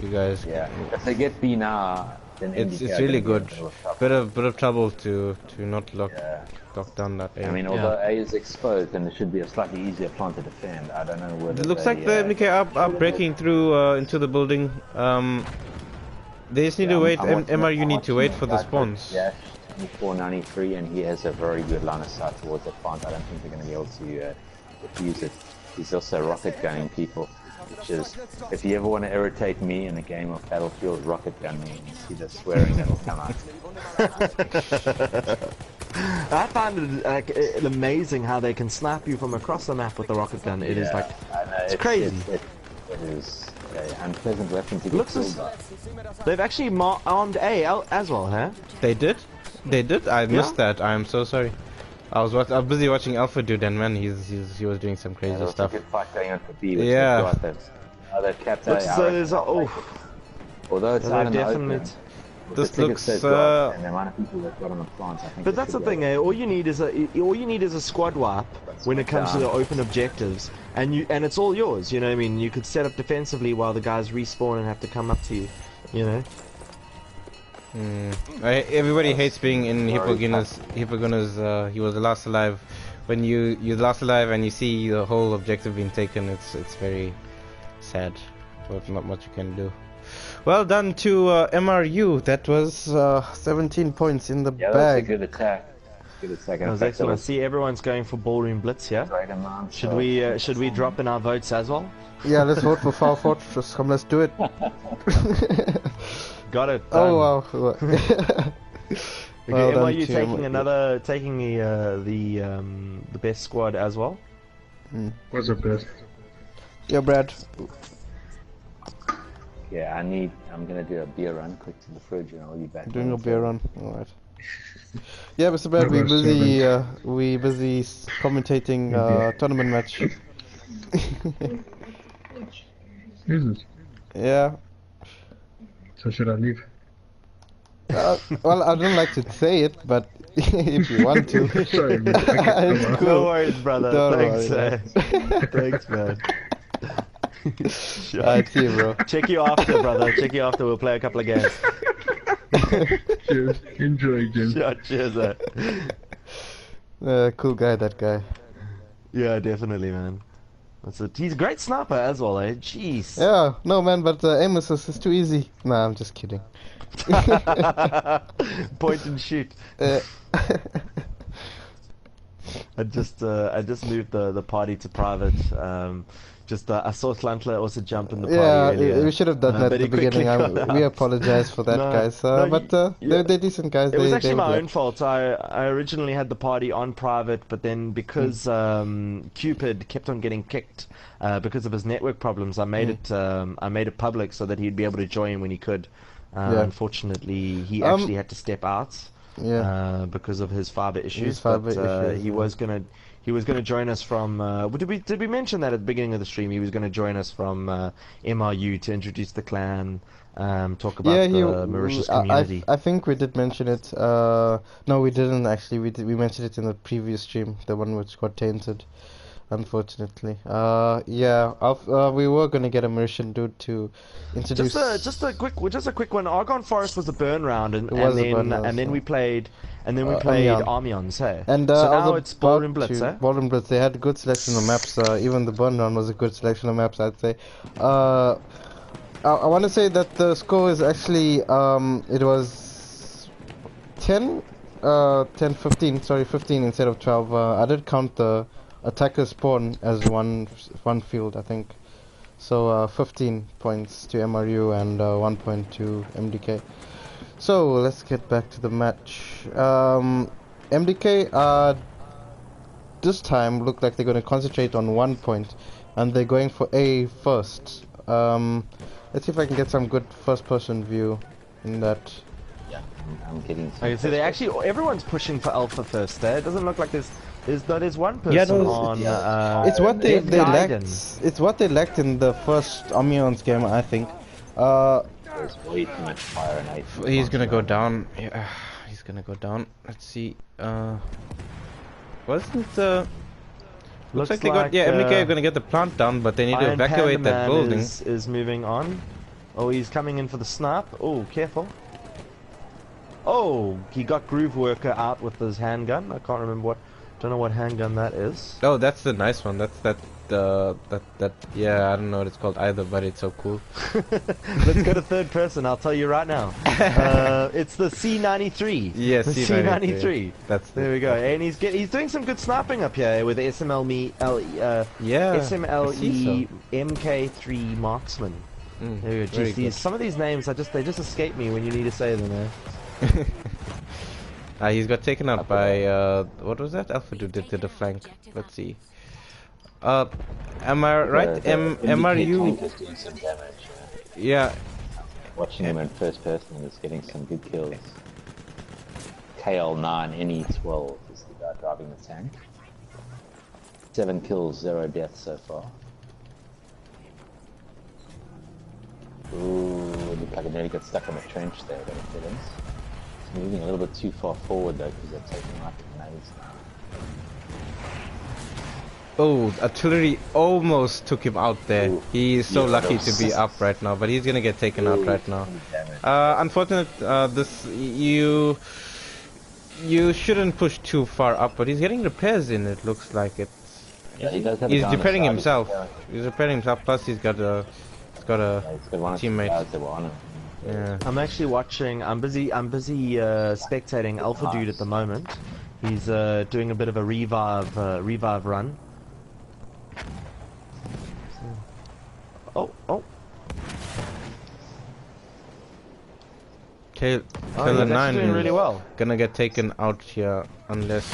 guys. Yeah. If they get B now, then it's MDK really good. bit of Bit of trouble to not lock down that A. I mean, although A is exposed, then there should be a slightly easier plant to defend. I don't know whether. It looks like the MDK are breaking through into the building. They just need to wait. MRU need to wait for the spawns. Yeah, 2493, and he has a very good line of sight towards the plant. I don't think they're going to be able to defuse it. He's also rocket gunning people, which is, if you ever want to irritate me in a game of Battlefield, rocket gun me and see the swearing that'll come out. I find it like amazing how they can snipe you from across the map with the rocket gun. It is like, it's crazy. It is an unpleasant weapon to get Looks killed by. They've actually armed A as well, huh? They did? They did? I missed that. I am so sorry. I was busy watching Alpha Dude, and man, he was doing some crazy stuff. Good fight going on for B, which Yeah. they've kept A. So there's although it's out in the definitely. open, This looks. and the amount of people they've got on the plant, I think. But that's the thing, eh? All you need is a squad wipe when it comes to the open objectives, and it's all yours. You know what I mean? You could set up defensively while the guys respawn and have to come up to you. You know. Everybody hates being in Hippogynes. He was the last alive. When you're the last alive and you see the whole objective being taken, it's very sad. But not much you can do. Well done to MRU. That was 17 points in the bag. That's a good attack. Good attack. That was excellent. I see everyone's going for ballroom blitz here. Should we drop in our votes as well? Yeah, let's vote for Foul Fortress. Come, let's do it. Got it. Oh wow. Okay, are you taking the best squad as well? What's the best? Yeah, Brad. Yeah, I'm gonna do a beer run quick to the fridge and I'll be back. Doing a beer run, alright. Yeah, Mr. Brad, we busy commentating tournament match. Is it? Yeah. So should I leave? Well, I don't like to say it, but if you want to. Sorry, man. It's cool. No worries, brother. Don't Thanks, worry, Thanks, man. Alright, see you, bro. Check you after, brother. Check you after. We'll play a couple of games. Cheers. Enjoy, Jim. Yeah, cheers, Cool guy, that guy. Yeah, definitely, man. That's it. He's a great sniper as well, eh? Jeez. Yeah, no man, but aim assist is too easy. Nah, I'm just kidding. Point and shoot. Uh, I just moved the party to private. I saw Slantler also jump in the party earlier. we should have done that but at the beginning. We apologize for that, guys. But they're decent guys. It was actually my own fault. I originally had the party on private, but then because Cupid kept on getting kicked because of his network problems, I made it public so that he'd be able to join when he could. Unfortunately, he actually had to step out. Because of his fiber issues. He was gonna join us from. Did we mention that at the beginning of the stream? He was gonna join us from MRU to introduce the clan, talk about the Mauritius community. I think we did mention it. No, we didn't actually. We mentioned it in the previous stream, the one which got tainted, unfortunately. We were gonna get a Mauritian dude to introduce. Just a quick one. Argon Forest was a burn round, and then we played Armions, hey. And so now it's Ballroom Blitz, eh? Ballroom Blitz. They had a good selection of maps. Even the burn round was a good selection of maps, I'd say. I want to say that the score is actually it was 10, 15. Sorry, 15 instead of 12. I did count the attacker spawn as one field, I think. So 15 points to MRU and 1 point to MDK. So let's get back to the match. MDK this time look like they're going to concentrate on 1 point, and they're going for A first. Let's see if I can get some good first-person view in that. Yeah, I'm getting. Okay, so everyone's pushing for Alpha first. There, it doesn't look like there's one person on. It's what they lacked. It's what they lacked in the first Amiens game, I think. There's way too much fire and ice. He's gonna go down. Yeah, he's gonna go down. Let's see. Looks like they got. Yeah, MDK are gonna get the plant down, but they need to evacuate that building. Is moving on. Oh, he's coming in for the snipe. Oh, careful. Oh, he got Groove Worker out with his handgun. I can't remember what. Don't know what handgun that is. Oh, that's the nice one. That's that. Yeah, I don't know what it's called either, but it's so cool. Let's go to third person. I'll tell you right now. It's the C93. Yes, the C93. That's there we go. And he's doing some good sniping up here with the SMLE MK3 marksman. There we go. Jeez, some of these names they just escape me when you need to say them. He's got taken out by what was that? Alpha dude did the flank. Let's see. Am I right? MRU is doing some damage. Yeah. Watching him in first person is getting some good kills. KL9 NE12 is the guy driving the tank. 7 kills, 0 deaths so far. Ooh, looked like I nearly got stuck on the trench there. It's moving a little bit too far forward though, because they're taking like grenades now. Oh, artillery almost took him out there. Ooh. He is so lucky to be up right now, but he's gonna get taken out right now. Unfortunate, you shouldn't push too far up, but he's getting repairs in. It looks like it. Yeah, he does have he's repairing himself. He's repairing himself. Plus, he's got a teammate. Yeah. I'm actually watching. I'm busy spectating Alpha Dude at the moment. He's doing a bit of a revive run. Oh. Killer he's 9 doing really well. Gonna get taken out here unless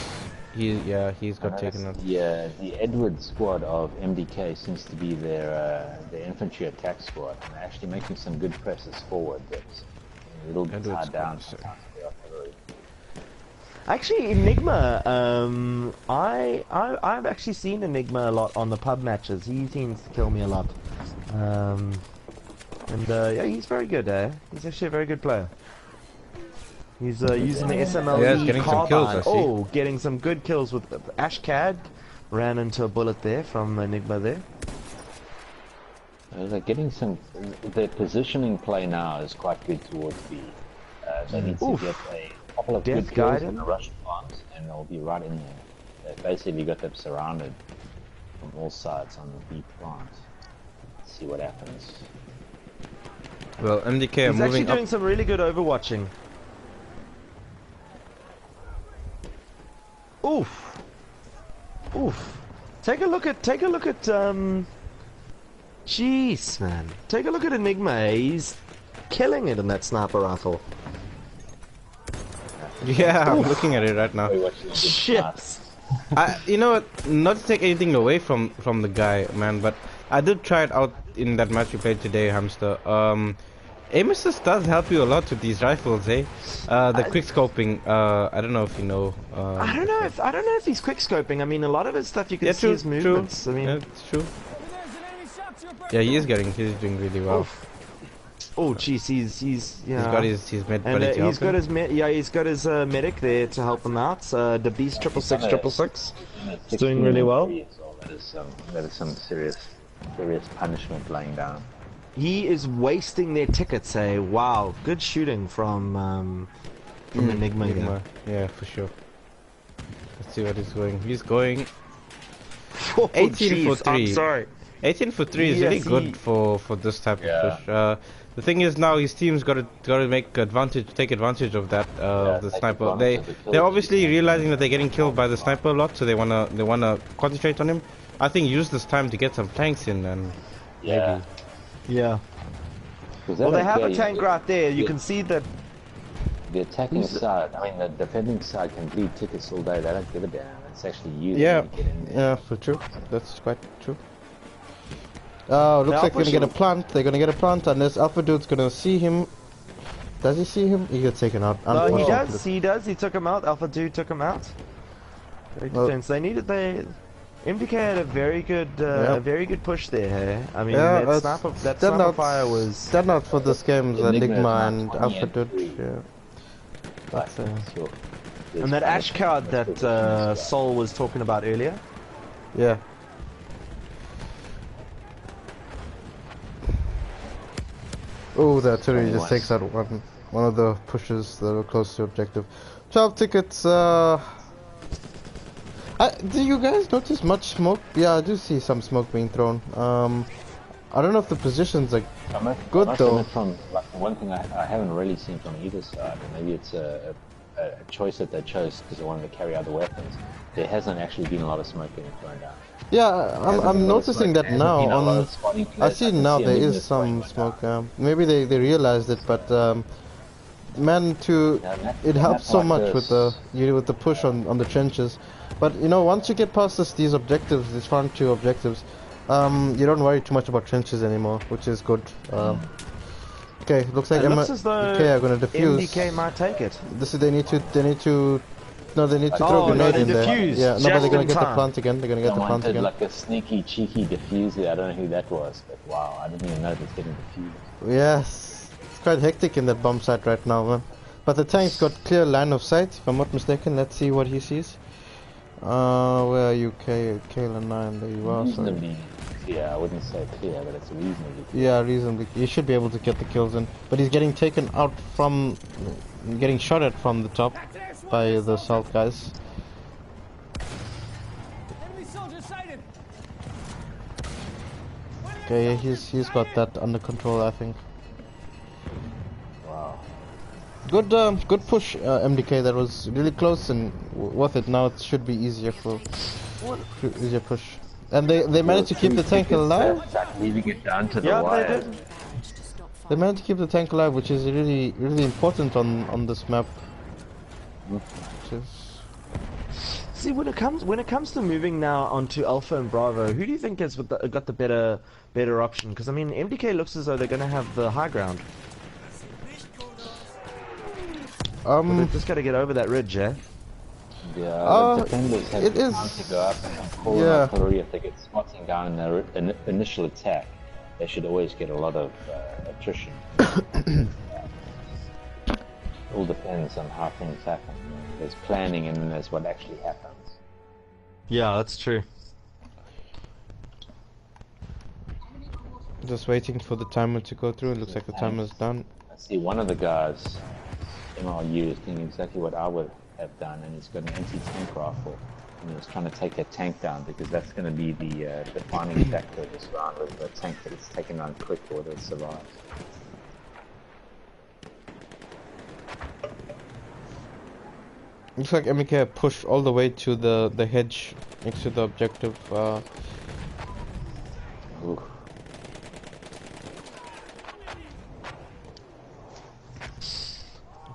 he's got taken out. Yeah, the Edward squad of MDK seems to be their infantry attack squad. And they're actually making some good presses forward. That's a little bit tied down. Actually, Enigma, I've actually seen Enigma a lot on the pub matches. He seems to kill me a lot. Yeah, he's very good, He's actually a very good player. He's using the SMLE getting some kills, I see. Oh, getting some good kills with Ashcad. Ran into a bullet there from Enigma there. They're getting some. Their positioning play now is quite good towards B. They need to get a couple of good kills in the rush plant, and they'll be right in there. They've basically got them surrounded. from all sides on the B plant. Let's see what happens. Well, MDK are He's moving actually up. doing some really good overwatching. Oof. Oof. Take a look at jeez, man. Take a look at Enigma. He's killing it in that sniper rifle. Yeah, I'm looking at it right now. Shit. You know what? Not to take anything away from the guy, man, but I did try it out in that match we played today, Hamster. Aim assist does help you a lot with these rifles, eh? The quick scoping. I don't know if you know. I don't know if he's quick scoping. I mean, a lot of his stuff you can see true, his movements. true. I mean, Yeah, it's true. Yeah, he's doing really well. oof. Oh, jeez, he's yeah. He's med And buddy to help he's got him. he's got his medic there to help him out. The Beast 666. He's doing really well. That is some serious punishment laying down. He is wasting their tickets. Eh? Wow, good shooting from Enigma. Enigma. Yeah, for sure. Let's see what he's going. He's going Oh, 18 jeez, for 3. I'm sorry. 18 for 3 is Yes, really good for this type of push. The thing is now his team's got to take advantage of that the sniper. They're obviously realizing that they're getting killed by the sniper a lot, so they wanna concentrate on him. I think use this time to get some tanks in and Yeah. Yeah. Well, they have a tank right there. You can see that. The attacking side, I mean the defending side can bleed tickets all day. They don't give a damn. It's actually you that get in there. Yeah, for true. That's quite true. Oh, looks like they're gonna get a plant. They're gonna get a plant unless Alpha Dude's gonna see him. Does he see him? He gets taken out. No, he does. He does. He took him out. Alpha Dude took him out. Great defense. MDK had a very good push there. Hey? I mean, that sniper fire was stand out for this game. Enigma and Alpha Dude. Yeah. That's, and that ash card that Sol was talking about earlier. Yeah. Oh, the artillery just takes out one of the pushes that were close to objective. 12 tickets. Do you guys notice much smoke? Yeah, I do see some smoke being thrown. I don't know if the positions are good though. From one thing I haven't really seen from either side, and maybe it's a choice that they chose because they wanted to carry out the weapons. There hasn't actually been a lot of smoke being thrown down. Yeah, I'm noticing that now. I see now there is some smoke. Maybe they realized it, but man, it helps so much with the push on the trenches. But you know, once you get past these objectives, these front 2 objectives, you don't worry too much about trenches anymore, which is good. Okay, looks like MDK are gonna defuse. MDK might take it. They need to throw a grenade in there. Yeah, no, but they're gonna get the plant again. They're gonna get the plant again. Like a sneaky, cheeky defuse there. I don't know who that was, but wow, I didn't even know it was getting defused. Yes, it's quite hectic in that bomb site right now, man. But the tank's got clear line of sight, if I'm not mistaken. Let's see what he sees. Where are you, Kayla 9? There you are. Reasonably clear. I wouldn't say clear, but it's reasonably clear. Yeah, reasonably. He should be able to get the kills in, but he's getting taken out getting shot at from the top by the south guys. Okay, he's got that under control, I think. Wow. Good push, MDK. That was really close and worth it. Now it should be easier push. And they managed to keep the tank alive. Leaving it down to the wire. They did. They managed to keep the tank alive, which is really important on this map. See, when it comes to moving now onto Alpha and Bravo, who do you think has got the better option? Because I mean, MDK looks as though they're going to have the high ground. They've just got to get over that ridge, eh? Yeah, the defenders have time to go up and call an artillery if they get spotting down in their initial attack. They should always get a lot of attrition. All depends on how things happen. There's planning and then there's what actually happens. Yeah, that's true. Just waiting for the timer to go through. It looks like the timer's done. I see one of the guys, MRU, is doing exactly what I would have done, and he's got an anti-tank rifle. and he was trying to take a tank down because that's going to be the defining factor of this round, whether the tank that it's taken down quick or whether it survives. Looks like MDK pushed all the way to the hedge next to the objective. Oof.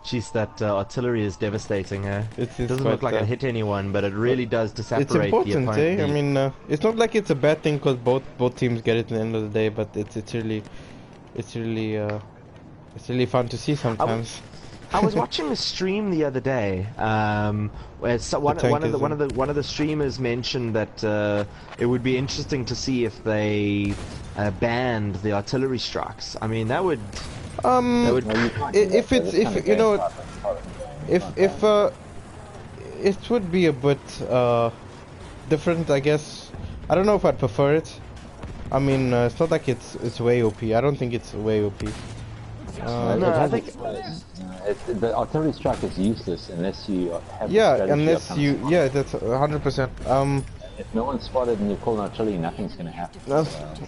Jeez, that artillery is devastating. It doesn't look like it hit anyone, but it really does It's disapparate important, the opponent. I mean, it's not like it's a bad thing because both teams get it at the end of the day, but it's really fun to see sometimes. I was watching a stream the other day, where one of the streamers mentioned that it would be interesting to see if they banned the artillery strikes. I mean, that would if it would be a bit different, I guess. I don't know if I'd prefer it. I mean, it's not like it's way OP. I don't think it's way OP. No, I think the artillery strike is useless unless you have. Yeah, unless you. Yeah, that's 100%. If no one's spotted and you call an artillery, nothing's going to happen.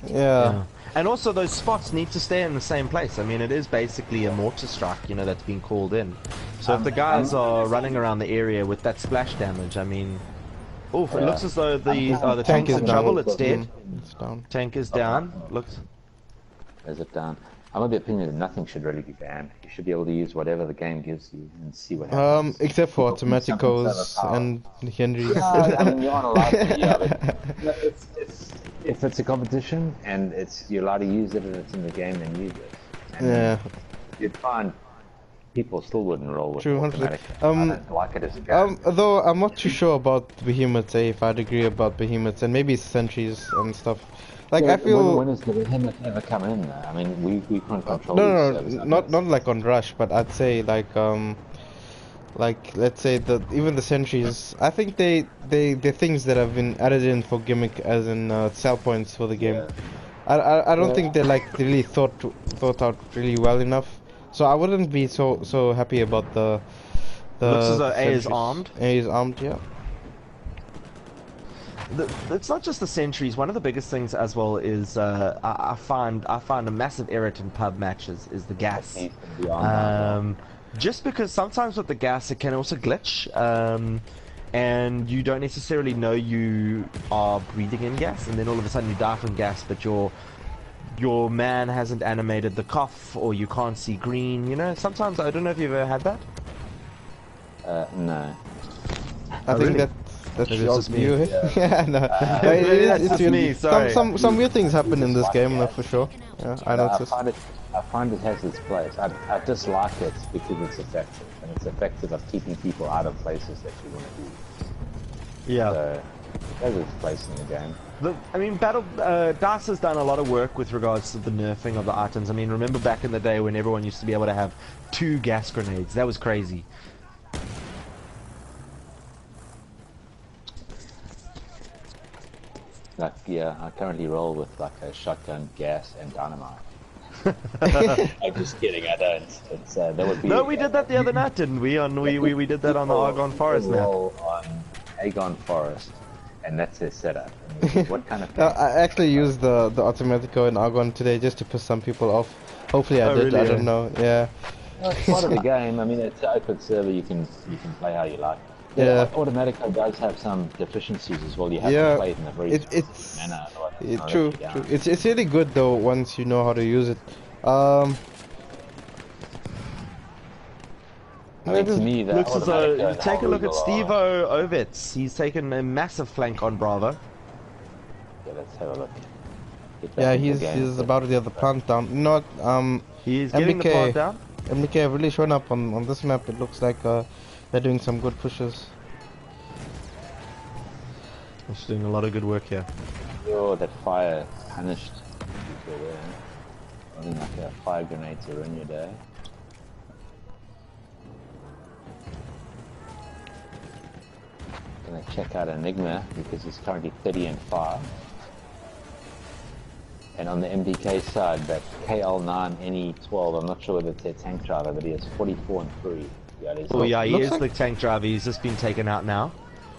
Yeah. And also those spots need to stay in the same place. I mean, it is basically a mortar strike, you know, that's been called in. So if the guys are running around the area with that splash damage, I mean, oh, it looks as though the tank is in trouble. It's dead. It's down. Tank is down. Looks. Is it down? I'm of the opinion that nothing should really be banned. You should be able to use whatever the game gives you and see what happens. Except for automaticos and Henrys. I mean, you're on a live, but if it's a competition and you're allowed to use it and it's in the game, then use it. And Yeah. you'd find people still wouldn't roll with True, 100%. automatic. I don't like it as a game. Though I'm not too sure about behemoths, if I'd agree about behemoths, and maybe sentries and stuff. Like, Yeah, I feel... when has the behemoth ever come in though? I mean, we couldn't control No, these not like on Rush, but I'd say like let's say even the sentries. I think they're things that have been added in for gimmick, as in sell points for the game. Yeah. I don't think they're like really thought out really well enough. So I wouldn't be so happy about the. Looks as though A sentries. is armed. A is armed, yeah. It's not just the sentries. One of the biggest things as well is I find a massive irritant in pub matches is the gas. Just because sometimes with the gas it can also glitch, and you don't necessarily know you are breathing in gas, and then all of a sudden you die from gas, but your man hasn't animated the cough, or you can't see green. You know, sometimes I don't know if you've ever had that. No. I think really? that's Maybe it's just just me. you. Yeah, no. Maybe that's just really, me, sorry. Some weird things happen in this game, for sure. Yeah, I noticed. I find it has its place. I dislike it because it's effective, and it's effective of keeping people out of places that you want to be. Yeah. So it has its place in the game. I mean, DICE has done a lot of work with regards to the nerfing of the items. I mean, remember back in the day when everyone used to be able to have 2 gas grenades? That was crazy. Like, yeah, I currently roll with like a shotgun, gas, and dynamite. I'm just kidding, I don't. It's, that would be. No, we did that the other night, didn't we? We did that on the Argonne Forest map. Roll on Argonne Forest, and that's their setup. I mean, what kind of? I actually used the Automatico in Argonne today just to piss some people off. Hopefully I did. Really? I don't know. Yeah. Well, it's part of the game. I mean, it's an open server. You can play how you like. Yeah. Automatico does have some deficiencies as well. You have Yeah, to play it in a very it's manner. true. It's really good though once you know how to use it. I mean, to me, that Looks as though, Automatico, take a look at how Stevo Ovitz. He's taken a massive flank on Bravo. Yeah, let's have a look. Get back Yeah, into the game. he's about to get the plant down. Not He's getting the part down. MDK have really shown up on this map. It looks like they're doing some good pushes. He's doing a lot of good work here. Oh, that fire punished people there. Only like a fire grenade to ruin your day. Gonna check out Enigma because he's currently 30-5. And on the MDK side, that KL9NE12, I'm not sure whether it's their tank driver, but he has 44-3. Oh yeah, he Looks is like- the tank driver. He's just been taken out now.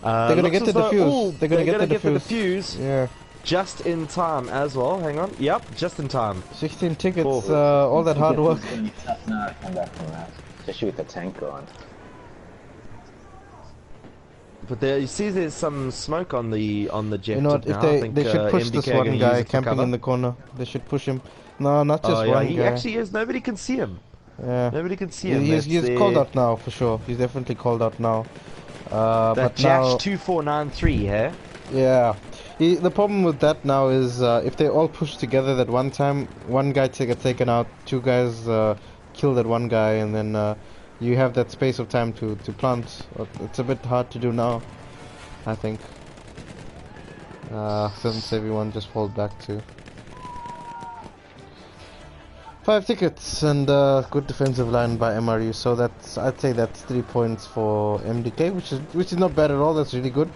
They're gonna get to the fuse. They're gonna get to the fuse. Yeah. Just in time as well. Hang on. Yep, just in time. 16 tickets. All that hard work. It's gonna be tough now to come back from that, especially with the tank going. But there, you see, there's some smoke on the jet. You know what? If they should push this one guy camping in the corner. They should push him. No, not just one he guy. actually is. Nobody can see him. Yeah. Nobody can see him. He's called out now for sure. He's definitely called out now. That but Jash now, 2493, yeah. Yeah. The problem with that now is if they all push together at one time, one guy gets taken out, two guys kill that one guy, and then you have that space of time to plant. It's a bit hard to do now, I think. Since everyone just falls back to 5 tickets and good defensive line by MRU. So that's, I'd say that's 3 points for MDK, which is not bad at all. That's really good.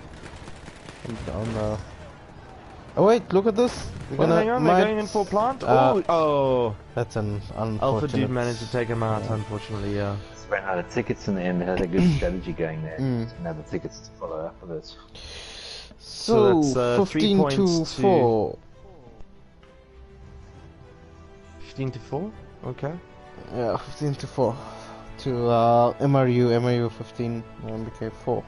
Oh wait, look at this. Well, hang on, they're going in for plant. Oh, that's an unfortunate. Alpha dude managed to take him out, unfortunately. Yeah. Ran out of tickets in the end. They had a good strategy going there. And have the tickets to follow up with it. So that's 15 to 4. 15 to 4. Okay. Yeah, 15 to 4 to MRU 15, MDK 4.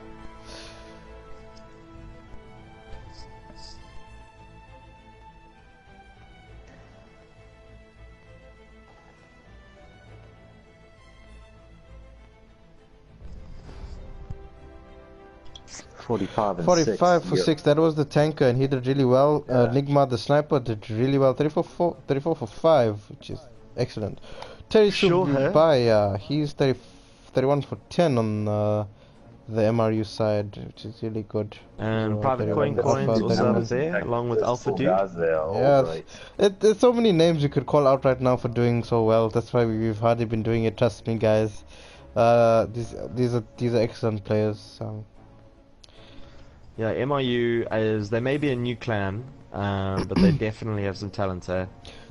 $45 and 45 6. for 6. That was the tanker, and he did really well. Nigma, the sniper, did really well. 34 for 5, which is excellent. Terry Subaya, he's 31 for 10 on the MRU side, which is really good. And So, Private Coins also up there, along with Alpha Dude. Yeah, there's so many names you could call out right now for doing so well. That's why we've hardly been doing it. Trust me, guys. These are excellent players. Yeah, MRU they may be a new clan, but they definitely have some talent, eh?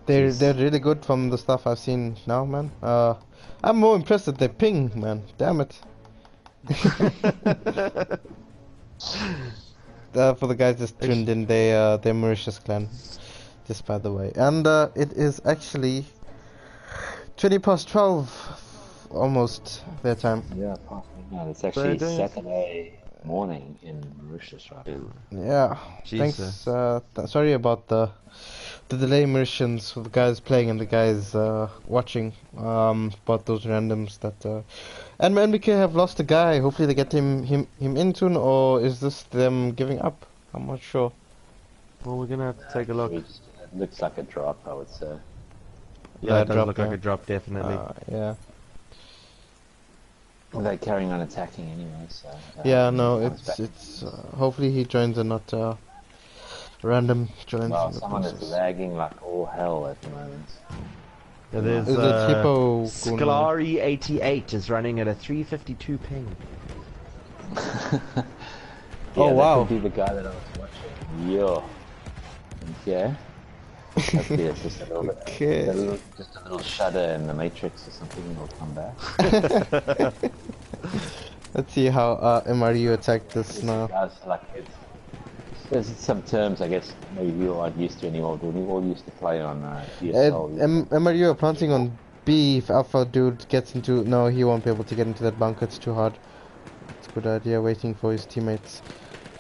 They're really good from the stuff I've seen now, man. I'm more impressed at their ping, man. Damn it. For the guys just tuned in, they're Mauritius clan, just by the way. And it is actually 20 past 12, almost their time. Yeah, past midnight. It's actually Saturday morning in Mauritius right now. Yeah. Jesus. Thanks. Sorry about the delay, Mauritians, for the guys playing and the guys watching. About those randoms that. And MDK have lost a guy. Hopefully they get him in soon, or is this them giving up? I'm not sure. Well, we're gonna have to take a look. It looks like a drop, I would say. Yeah, it does look like a drop, definitely. Yeah. Well, they're carrying on attacking anyway, so... yeah, no, it's hopefully he joins and not random joins. Well, someone is lagging like all hell at the moment. Yeah, there's Hippo Sklari88 is running at a 352 ping. Yeah, oh wow! That could be the guy that I was watching. Yo. Okay. Hopefully it's just a little bit. Okay. Just a little shudder in the Matrix or something, and it'll come back. Let's see how MRU attacked this now. There's some terms I guess maybe you aren't used to anymore, but we all used to play on DSL. MRU are planting on B. If Alpha Dude gets into... No, he won't be able to get into that bunker, it's too hard. It's a good idea, waiting for his teammates.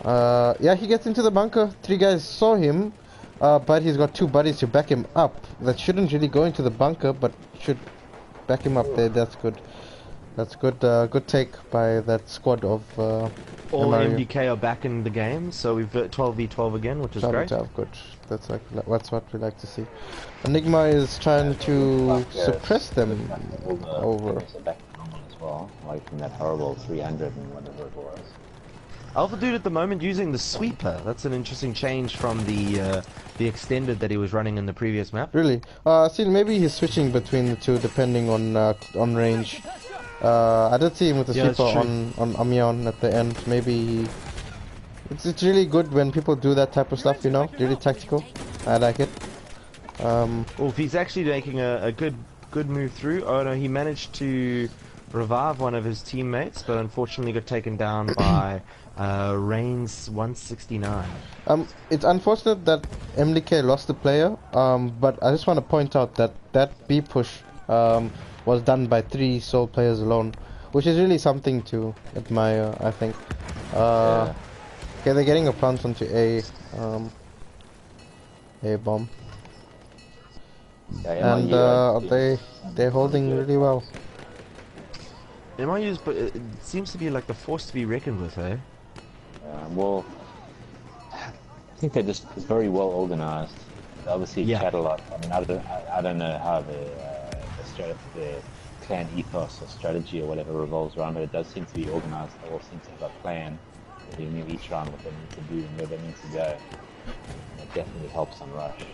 Yeah, he gets into the bunker. 3 guys saw him, but he's got 2 buddies to back him up. That shouldn't really go into the bunker, but should back him up there. That's good. That's good. Good take by that squad of all MRU. MDK are back in the game, so we've 12v12 again, which is great. 12v12, good. That's what we like to see. Enigma is trying to suppress them over. Back to normal as well, away from that horrible 300 and whatever it was. Alpha Dude at the moment using the sweeper. That's an interesting change from the extended that he was running in the previous map. Really? See, maybe he's switching between the two depending on range. I did see him with the sweeper on Amion at the end. Maybe it's really good when people do that type of stuff, you know, really tactical. I like it. Well, if he's actually making a good move through. Oh no, he managed to revive one of his teammates, but unfortunately got taken down by Reigns 169. It's unfortunate that MDK lost the player, but I just want to point out that that B push was done by 3 sole players alone, which is really something to admire, I think. Yeah. Okay, they're getting a plant onto A bomb, Yeah, and they're holding really well. MRU's, but it seems to be like the force to be reckoned with, eh? Well, I think they're just very well organized. They obviously chat a lot. I mean, I don't know how the clan ethos or strategy or whatever revolves around, but it does seem to be organized. They all seem to have a plan. They knew each round what they need to do and where they need to go. And it definitely helps on Rush.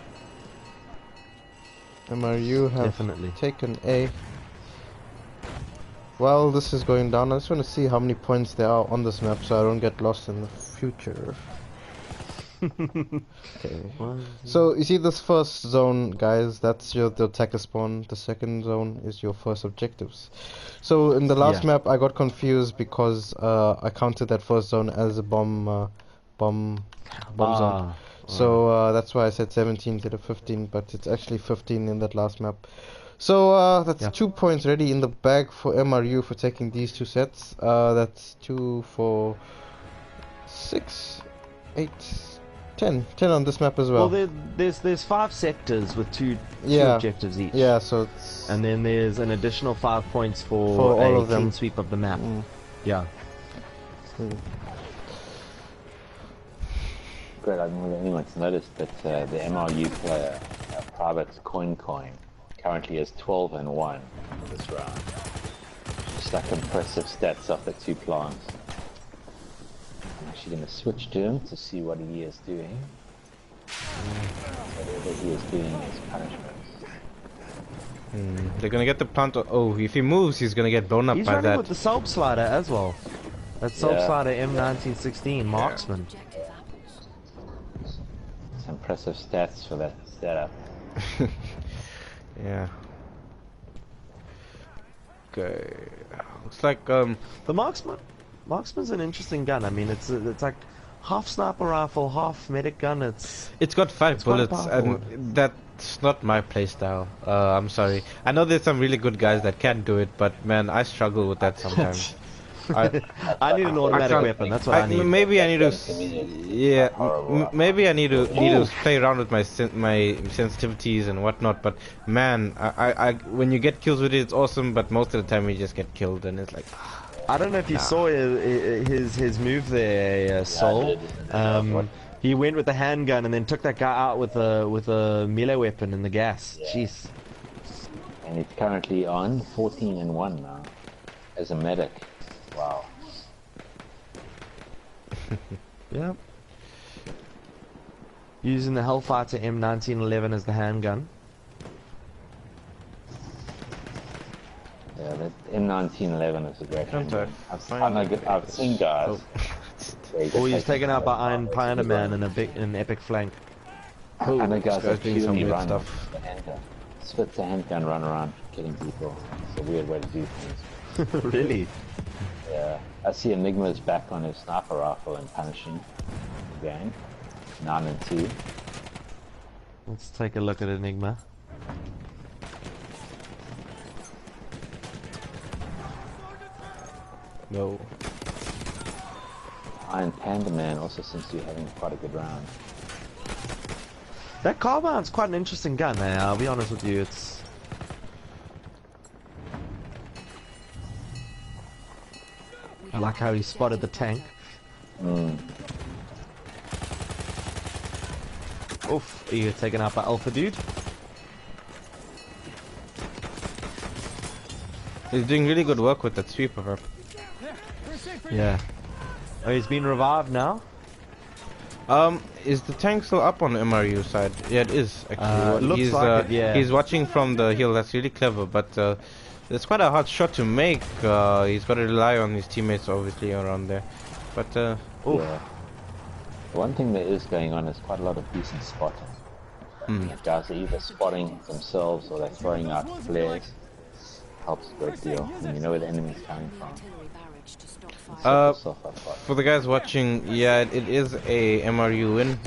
MRU have taken A. While this is going down, I just want to see how many points there are on this map so I don't get lost in the future. Okay. So you see this first zone, guys, that's the attacker spawn. The second zone is your first objectives. So in the last map I got confused because I counted that first zone as a bomb zone. So that's why I said 17 instead of 15, but it's actually 15 in that last map. So that's 2 points ready in the bag for MRU for taking these 2 sets. That's 2, 4, 6, 8, 10 on this map as well. Well, there's 5 sectors with two objectives each. Yeah, so it's... And then there's an additional 5 points for all a of them. clean sweep of the map. Yeah. Great, I don't know if anyone's noticed that the MRU player, Private Coin, currently has 12-1 this round. Just like impressive stats off the 2 plants. I'm actually going to switch to him to see what he is doing. Whatever he is doing is punishments. They're gonna get the plant. Oh, if he moves, he's gonna get blown up He's by running that. with the Soap Slider as well. That Soap Slider M1916 marksman. Some impressive stats for that setup. Yeah. Okay. Looks like the marksman's an interesting gun. I mean, it's like half sniper rifle, half medic gun. It's got 5 bullets, and that's not my playstyle. I'm sorry. I know there's some really good guys that can do it, but man, I struggle with that sometimes. I need an automatic weapon. That's what I need. Maybe I need to. Maybe I need to play around with my sensitivities and whatnot. But man, when you get kills with it, it's awesome. But most of the time, you just get killed, and it's like. I don't know if you saw his move there, Sol. He went with the handgun and then took that guy out with a melee weapon in the gas. Jeez. And he's currently on 14-1 now as a medic. Wow. Yep. Using the Hellfighter M1911 as the handgun. Yeah, that M1911 is a great handgun. I've seen guys. Or he's taken out by Iron Panda Man in an epic flank. I know guys are doing some purely weird run stuff. the handgun. Split the handgun, run around, killing people. It's a weird way to do things. Really? Yeah. I see Enigma's back on his sniper rifle and punishing the gang. 9-2. Let's take a look at Enigma. No. Iron Panda Man also seems to be having quite a good round. That carbine's quite an interesting gun, man. I'll be honest with you. It's. I like how he spotted the tank. Oof, you're taken out by Alpha Dude. He's doing really good work with that sweeper. Yeah. Oh, he's been revived now? Is the tank still up on the MRU side? Yeah, it is actually. Looks like it, yeah. He's watching from the hill. That's really clever, but it's quite a hard shot to make. He's got to rely on his teammates, obviously, around there. But yeah. One thing that is going on is quite a lot of decent spotting. Guys are either spotting themselves or they're throwing out flares. helps a great deal. And you know where the enemy's coming from. For the guys watching, yeah, it is a MRU win.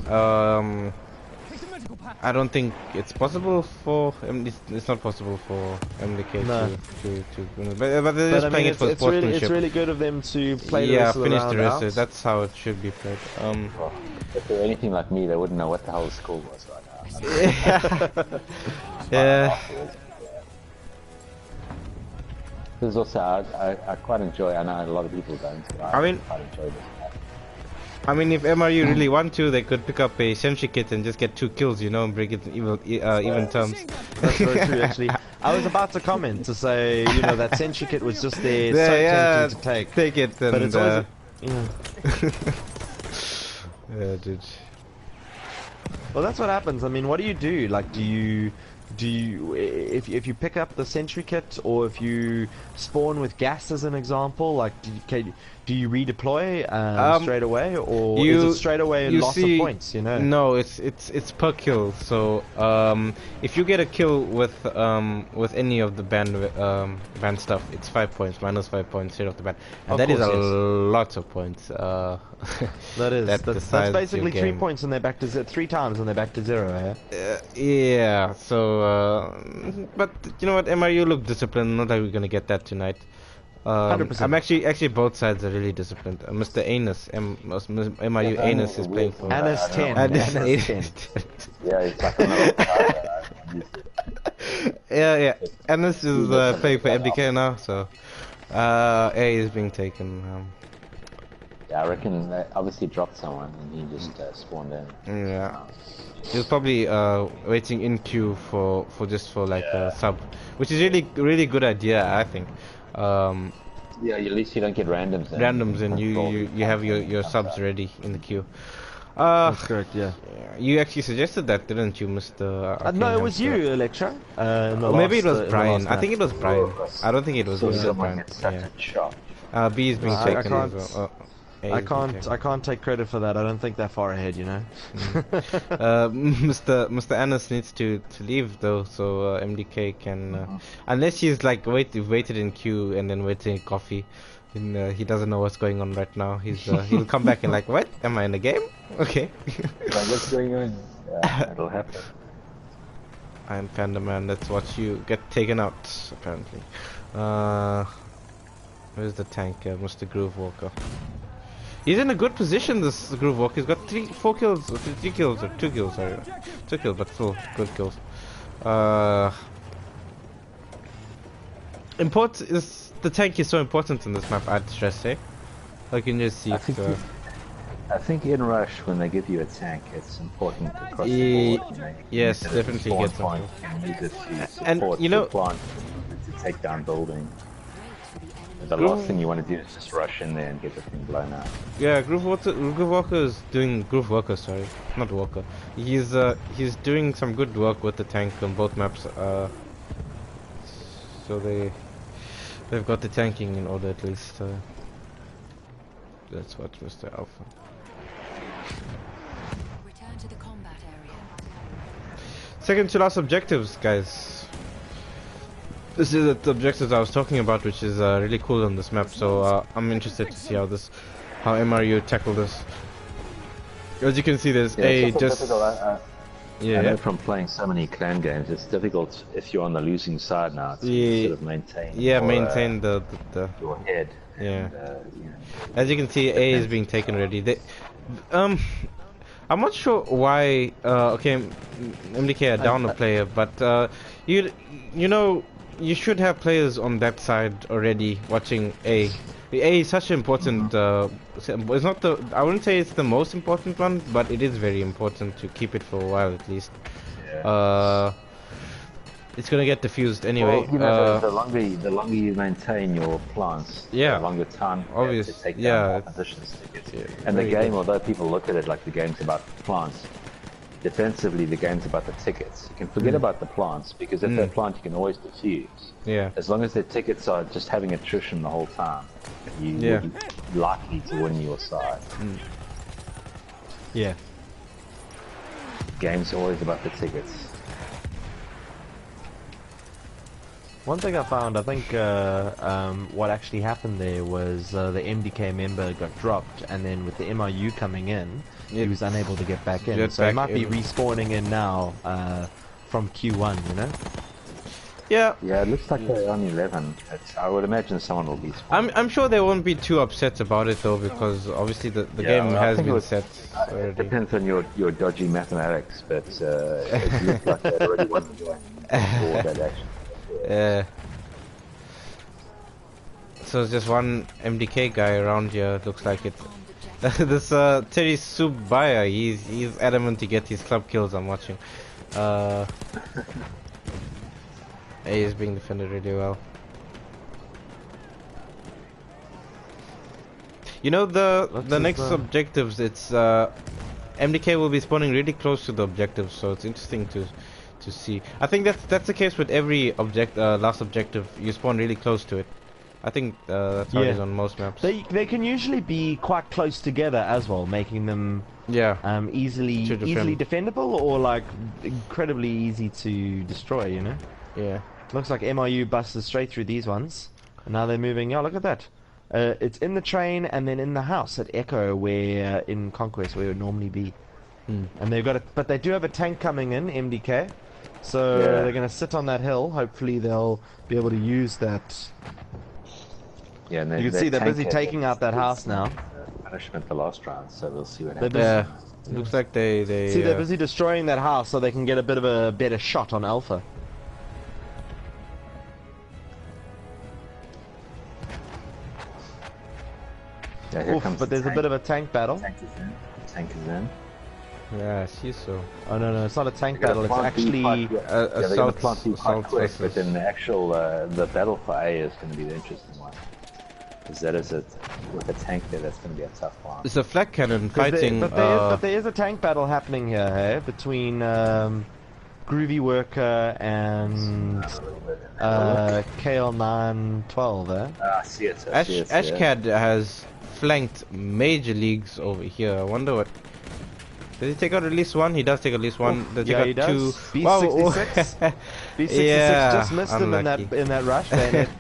I don't think it's possible for it's not possible for MDK to win it. But they're just playing it for sportsmanship. It's really good of them to play the rest of the finish round the rest. out. That's how it should be played. Well, if they were anything like me, they wouldn't know what the hell the score was right now. Yeah. There's also I quite enjoy. I know a lot of people don't. But I mean, quite enjoy this. I mean, if MRU really want to, they could pick up a sentry kit and just get 2 kills, you know, and break it in even terms. That's very true, actually. I was about to comment to say, you know, that sentry kit was just there, so tempting to take. Take it, and, but it's always, yeah, dude. Well, that's what happens. I mean, what do? Like, do you if you pick up the sentry kit, or if you spawn with gas as an example, like do you redeploy straight away, or is it straight away loss of points, you know? No, it's per kill. So if you get a kill with any of the band stuff, it's 5 points, minus 5 points straight off the bat, and that is a lot of points. That's basically 3 points, and they're back to 3 times, and they're back to 0. Yeah. So, but you know what? MRU look disciplined. Not that we're gonna get that tonight. 100%. I'm actually both sides are really disciplined. Mr. Anus, MRU Anus is playing for Anus 10. Anus 10. Yeah, it's like yeah. Anus is playing for MDK now, so A is being taken. Yeah, I reckon they obviously dropped someone and he just spawned in. Yeah. He was probably waiting in queue for like a sub, which is really good idea, I think. Yeah, at least you don't get randoms. Randoms, and you have your subs ready in the queue. That's correct. Yeah. You actually suggested that, didn't you, Mr. No, it was you, Electra. Maybe it was Brian. I think it was Brian. I don't think it was Brian. Yeah. B is being taken as well. I can't take credit for that. I don't think that far ahead, you know. Mr. Annis needs to leave though, so MDK can, unless he's like waited in queue and then waiting coffee, and he doesn't know what's going on right now. He'll come back and like, what? Am I in the game? Okay. What's going on? Yeah, it'll happen. I'm Panda Man. Let's watch you get taken out. Apparently. Where's the tank, Mr. Groove Walker? He's in a good position, this Groove Walker. He's got 3 kills, or 2 kills, sorry. 2 kills, but still good kills. The tank is so important in this map, I'd stress, eh? I can just see I think in Rush, when they give you a tank, it's important across the board. Yes, definitely get point. You use it to support the plant, to take down buildings. The last thing you want to do is just rush in there and get the thing blown out. Yeah, Groove Walker is doing Groove Walker, sorry, not Walker. He's doing some good work with the tank on both maps. So they've got the tanking in order at least. That's what Mr. Alpha. Return to the combat area. Second to last objectives, guys. This is the objectives I was talking about, which is really cool on this map. So I'm interested to see how MRU tackle this. As you can see, there's difficult. I know from playing so many clan games, it's difficult if you're on the losing side now to sort of maintain. Yeah, maintain the your head. Yeah. As you can see, A is being taken already. I'm not sure why. Okay, MDK are down a player, but you know. You should have players on that side already watching A. A is such an important. It's not I wouldn't say it's the most important one, but it is very important to keep it for a while at least. Yeah. It's gonna get diffused anyway. Well, you know, the longer you maintain your plants, the longer time to take down more positions to get. And the game, although people look at it like the game's about plants, defensively the game's about the tickets. You can forget about the plants, because if they're a plant you can always defuse. Yeah. As long as their tickets are just having attrition the whole time, you're likely to win your side. Yeah. Game's always about the tickets. One thing I found, I think what actually happened there was the MDK member got dropped, and then with the MRU coming in, he was unable to get back in. So he might be respawning in now from Q1, you know? Yeah. Yeah, it looks like they're on 11. I would imagine someone will be spawning. I'm sure they won't be too upset about it though, because obviously the game has been set already. It depends on your dodgy mathematics, but it looks like they already won the game before that action. Yeah. So it's just one MDK guy around here, looks like it. This Terry Subaya, he's adamant to get his club kills. I'm watching. He is being defended really well. You know the next objectives, it's MDK will be spawning really close to the objectives, so it's interesting to see. I think that's the case with every last objective. You spawn really close to it. I think that's how it is on most maps. They can usually be quite close together as well, making them easily defendable or like incredibly easy to destroy. You know. Yeah. Looks like MRU busted straight through these ones, and now they're moving. Yeah, look at that. It's in the train and then in the house at Echo, where in Conquest where it would normally be. And they've got but they do have a tank coming in, MDK. So they're going to sit on that hill. Hopefully they'll be able to use that. Yeah, and you can see they're busy taking out that house now. Punishment the last round, so we'll see what happens. Yeah, looks like they see they're busy destroying that house so they can get a bit of a better shot on Alpha. Yeah, Oof, but there's a bit of a tank battle. Tank is in. Tank is in. Yeah, I see so. Oh no, it's not a tank battle. It's actually assault. But then the actual the battle for A is going to be the interesting one. Because that is with a tank there, that's going to be a tough one. It's a flag cannon fighting. But there is a tank battle happening here, hey, between Groovy Worker and KL912, eh? Ah, I see it. Ashcad has flanked major leagues over here. I wonder what. Did he take out at least one? He does take at least one. Does he got two? B66. B66 just missed him in that rush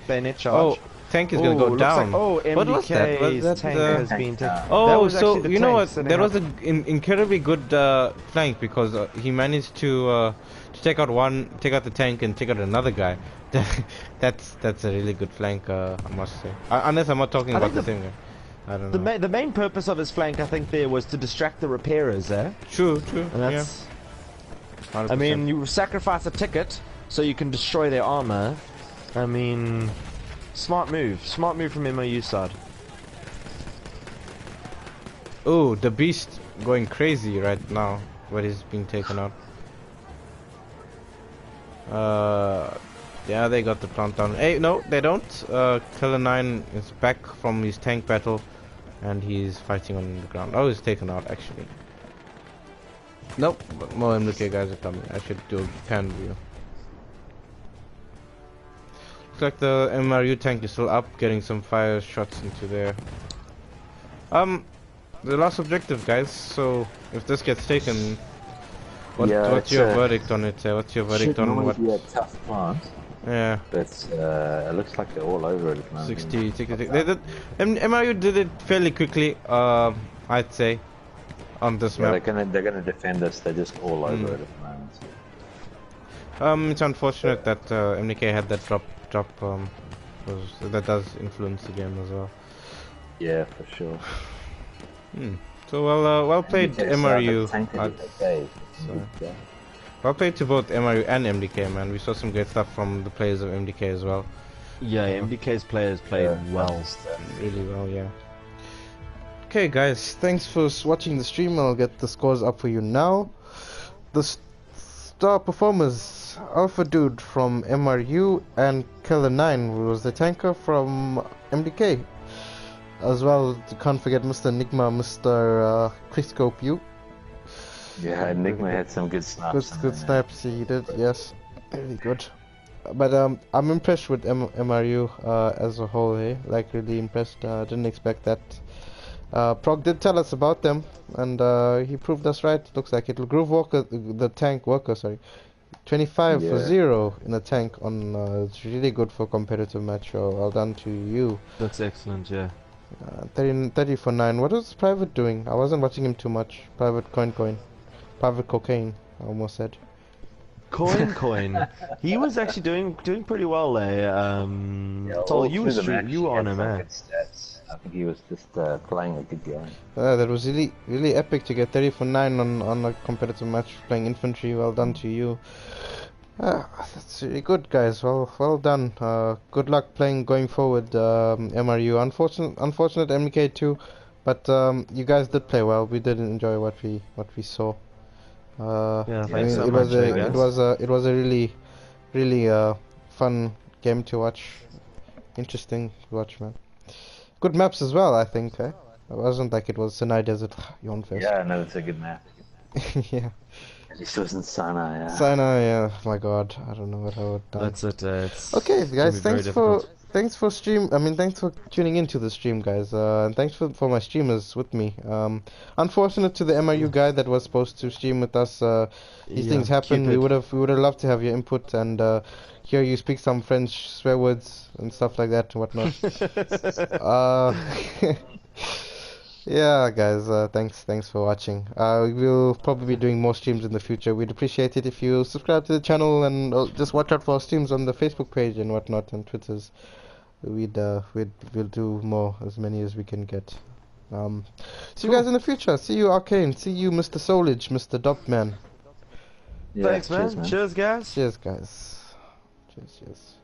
bayonet charge. Oh, tank is gonna go down. Like, what was that? Tank has been taken. Oh, so you know what? There was an incredibly good flank because he managed to take out the tank and take out another guy. That's a really good flank, I must say. Unless I'm not talking about the same guy. I don't know. The main purpose of his flank, I think, there was to distract the repairers, eh? True. And that's, yeah. I mean, you sacrifice a ticket so you can destroy their armor. I mean, smart move from MRU side. Oh, the beast going crazy right now. What is being taken out? Yeah, they got the plant down. Hey, no, they don't. Killer 9 is back from his tank battle, and he's fighting on the ground. Oh, he's taken out actually. Nope, but more MDK guys are coming. I should do a pan view. Looks like the MRU tank is still up, getting some fire shots into there. The last objective, guys. So if this gets taken, what's your verdict on it? What's your verdict on what? Be a tough plant. Yeah. But it looks like they're all over it at the moment. 60. MRU did it fairly quickly, I'd say, on this map. They're gonna defend us. They're just all over it at the moment. It's unfortunate that MDK had that drop. That does influence the game as well. Yeah, for sure. So well played, MRU. Well played to both MRU and MDK, man. We saw some great stuff from the players of MDK as well. Yeah, MDK's players played well. Really well, yeah. Okay, guys, thanks for watching the stream. I'll get the scores up for you now. The star performers: Alpha Dude from MRU and Killer 9, who was the tanker from MDK. As well, can't forget Mr. Enigma, Mr. Quickscope U. Yeah, Enigma had some good snaps. Good snaps, he did, yes. Really good. But I'm impressed with MRU as a whole, hey? Like, really impressed. Didn't expect that. Prog did tell us about them, and he proved us right. Looks like it. Groove Walker, the tank worker, sorry. 25 for Yeah. 0 in a tank on. It's really good for competitive match. So well done to you. That's excellent, yeah. 30 for 9. What was Private doing? I wasn't watching him too much. Private coin. Private cocaine. I almost said. Coin. He was actually doing pretty well there. So you were on him, man. I think he was just playing a good game. That was really epic to get 30 for 9 on a competitive match playing infantry. Well done to you. That's really good, guys. Well done. Good luck playing going forward, MRU. Unfortunate MDK too, but you guys did play well. We did enjoy what we saw. Yeah, I thanks mean, so it much, was a really fun game to watch. Interesting to watch, man. Good maps as well, I think. It wasn't like it was Sinai Desert. Yawn first. Yeah, no, it's a good map. Yeah. At least it wasn't Sana, yeah. Sinai, yeah. My God, I don't know what I would done. That's it. It's Okay, gonna guys. be very Thanks for thanks for tuning into the stream, guys. And thanks for my streamers with me. Unfortunate to the MRU guy that was supposed to stream with us. These things happen. Cupid. We would have loved to have your input and hear you speak some French swear words and stuff like that and whatnot. Yeah, guys. Thanks for watching. We'll probably be doing more streams in the future. We'd appreciate it if you subscribe to the channel and just watch out for our streams on the Facebook page and whatnot and Twitters. We'll do more, as many as we can get. See you guys in the future. See you, Arcane. See you, Mr. Soulage, Mr. Dopman. Yeah, Thanks, man. Cheers, guys. Cheers, guys. Cheers.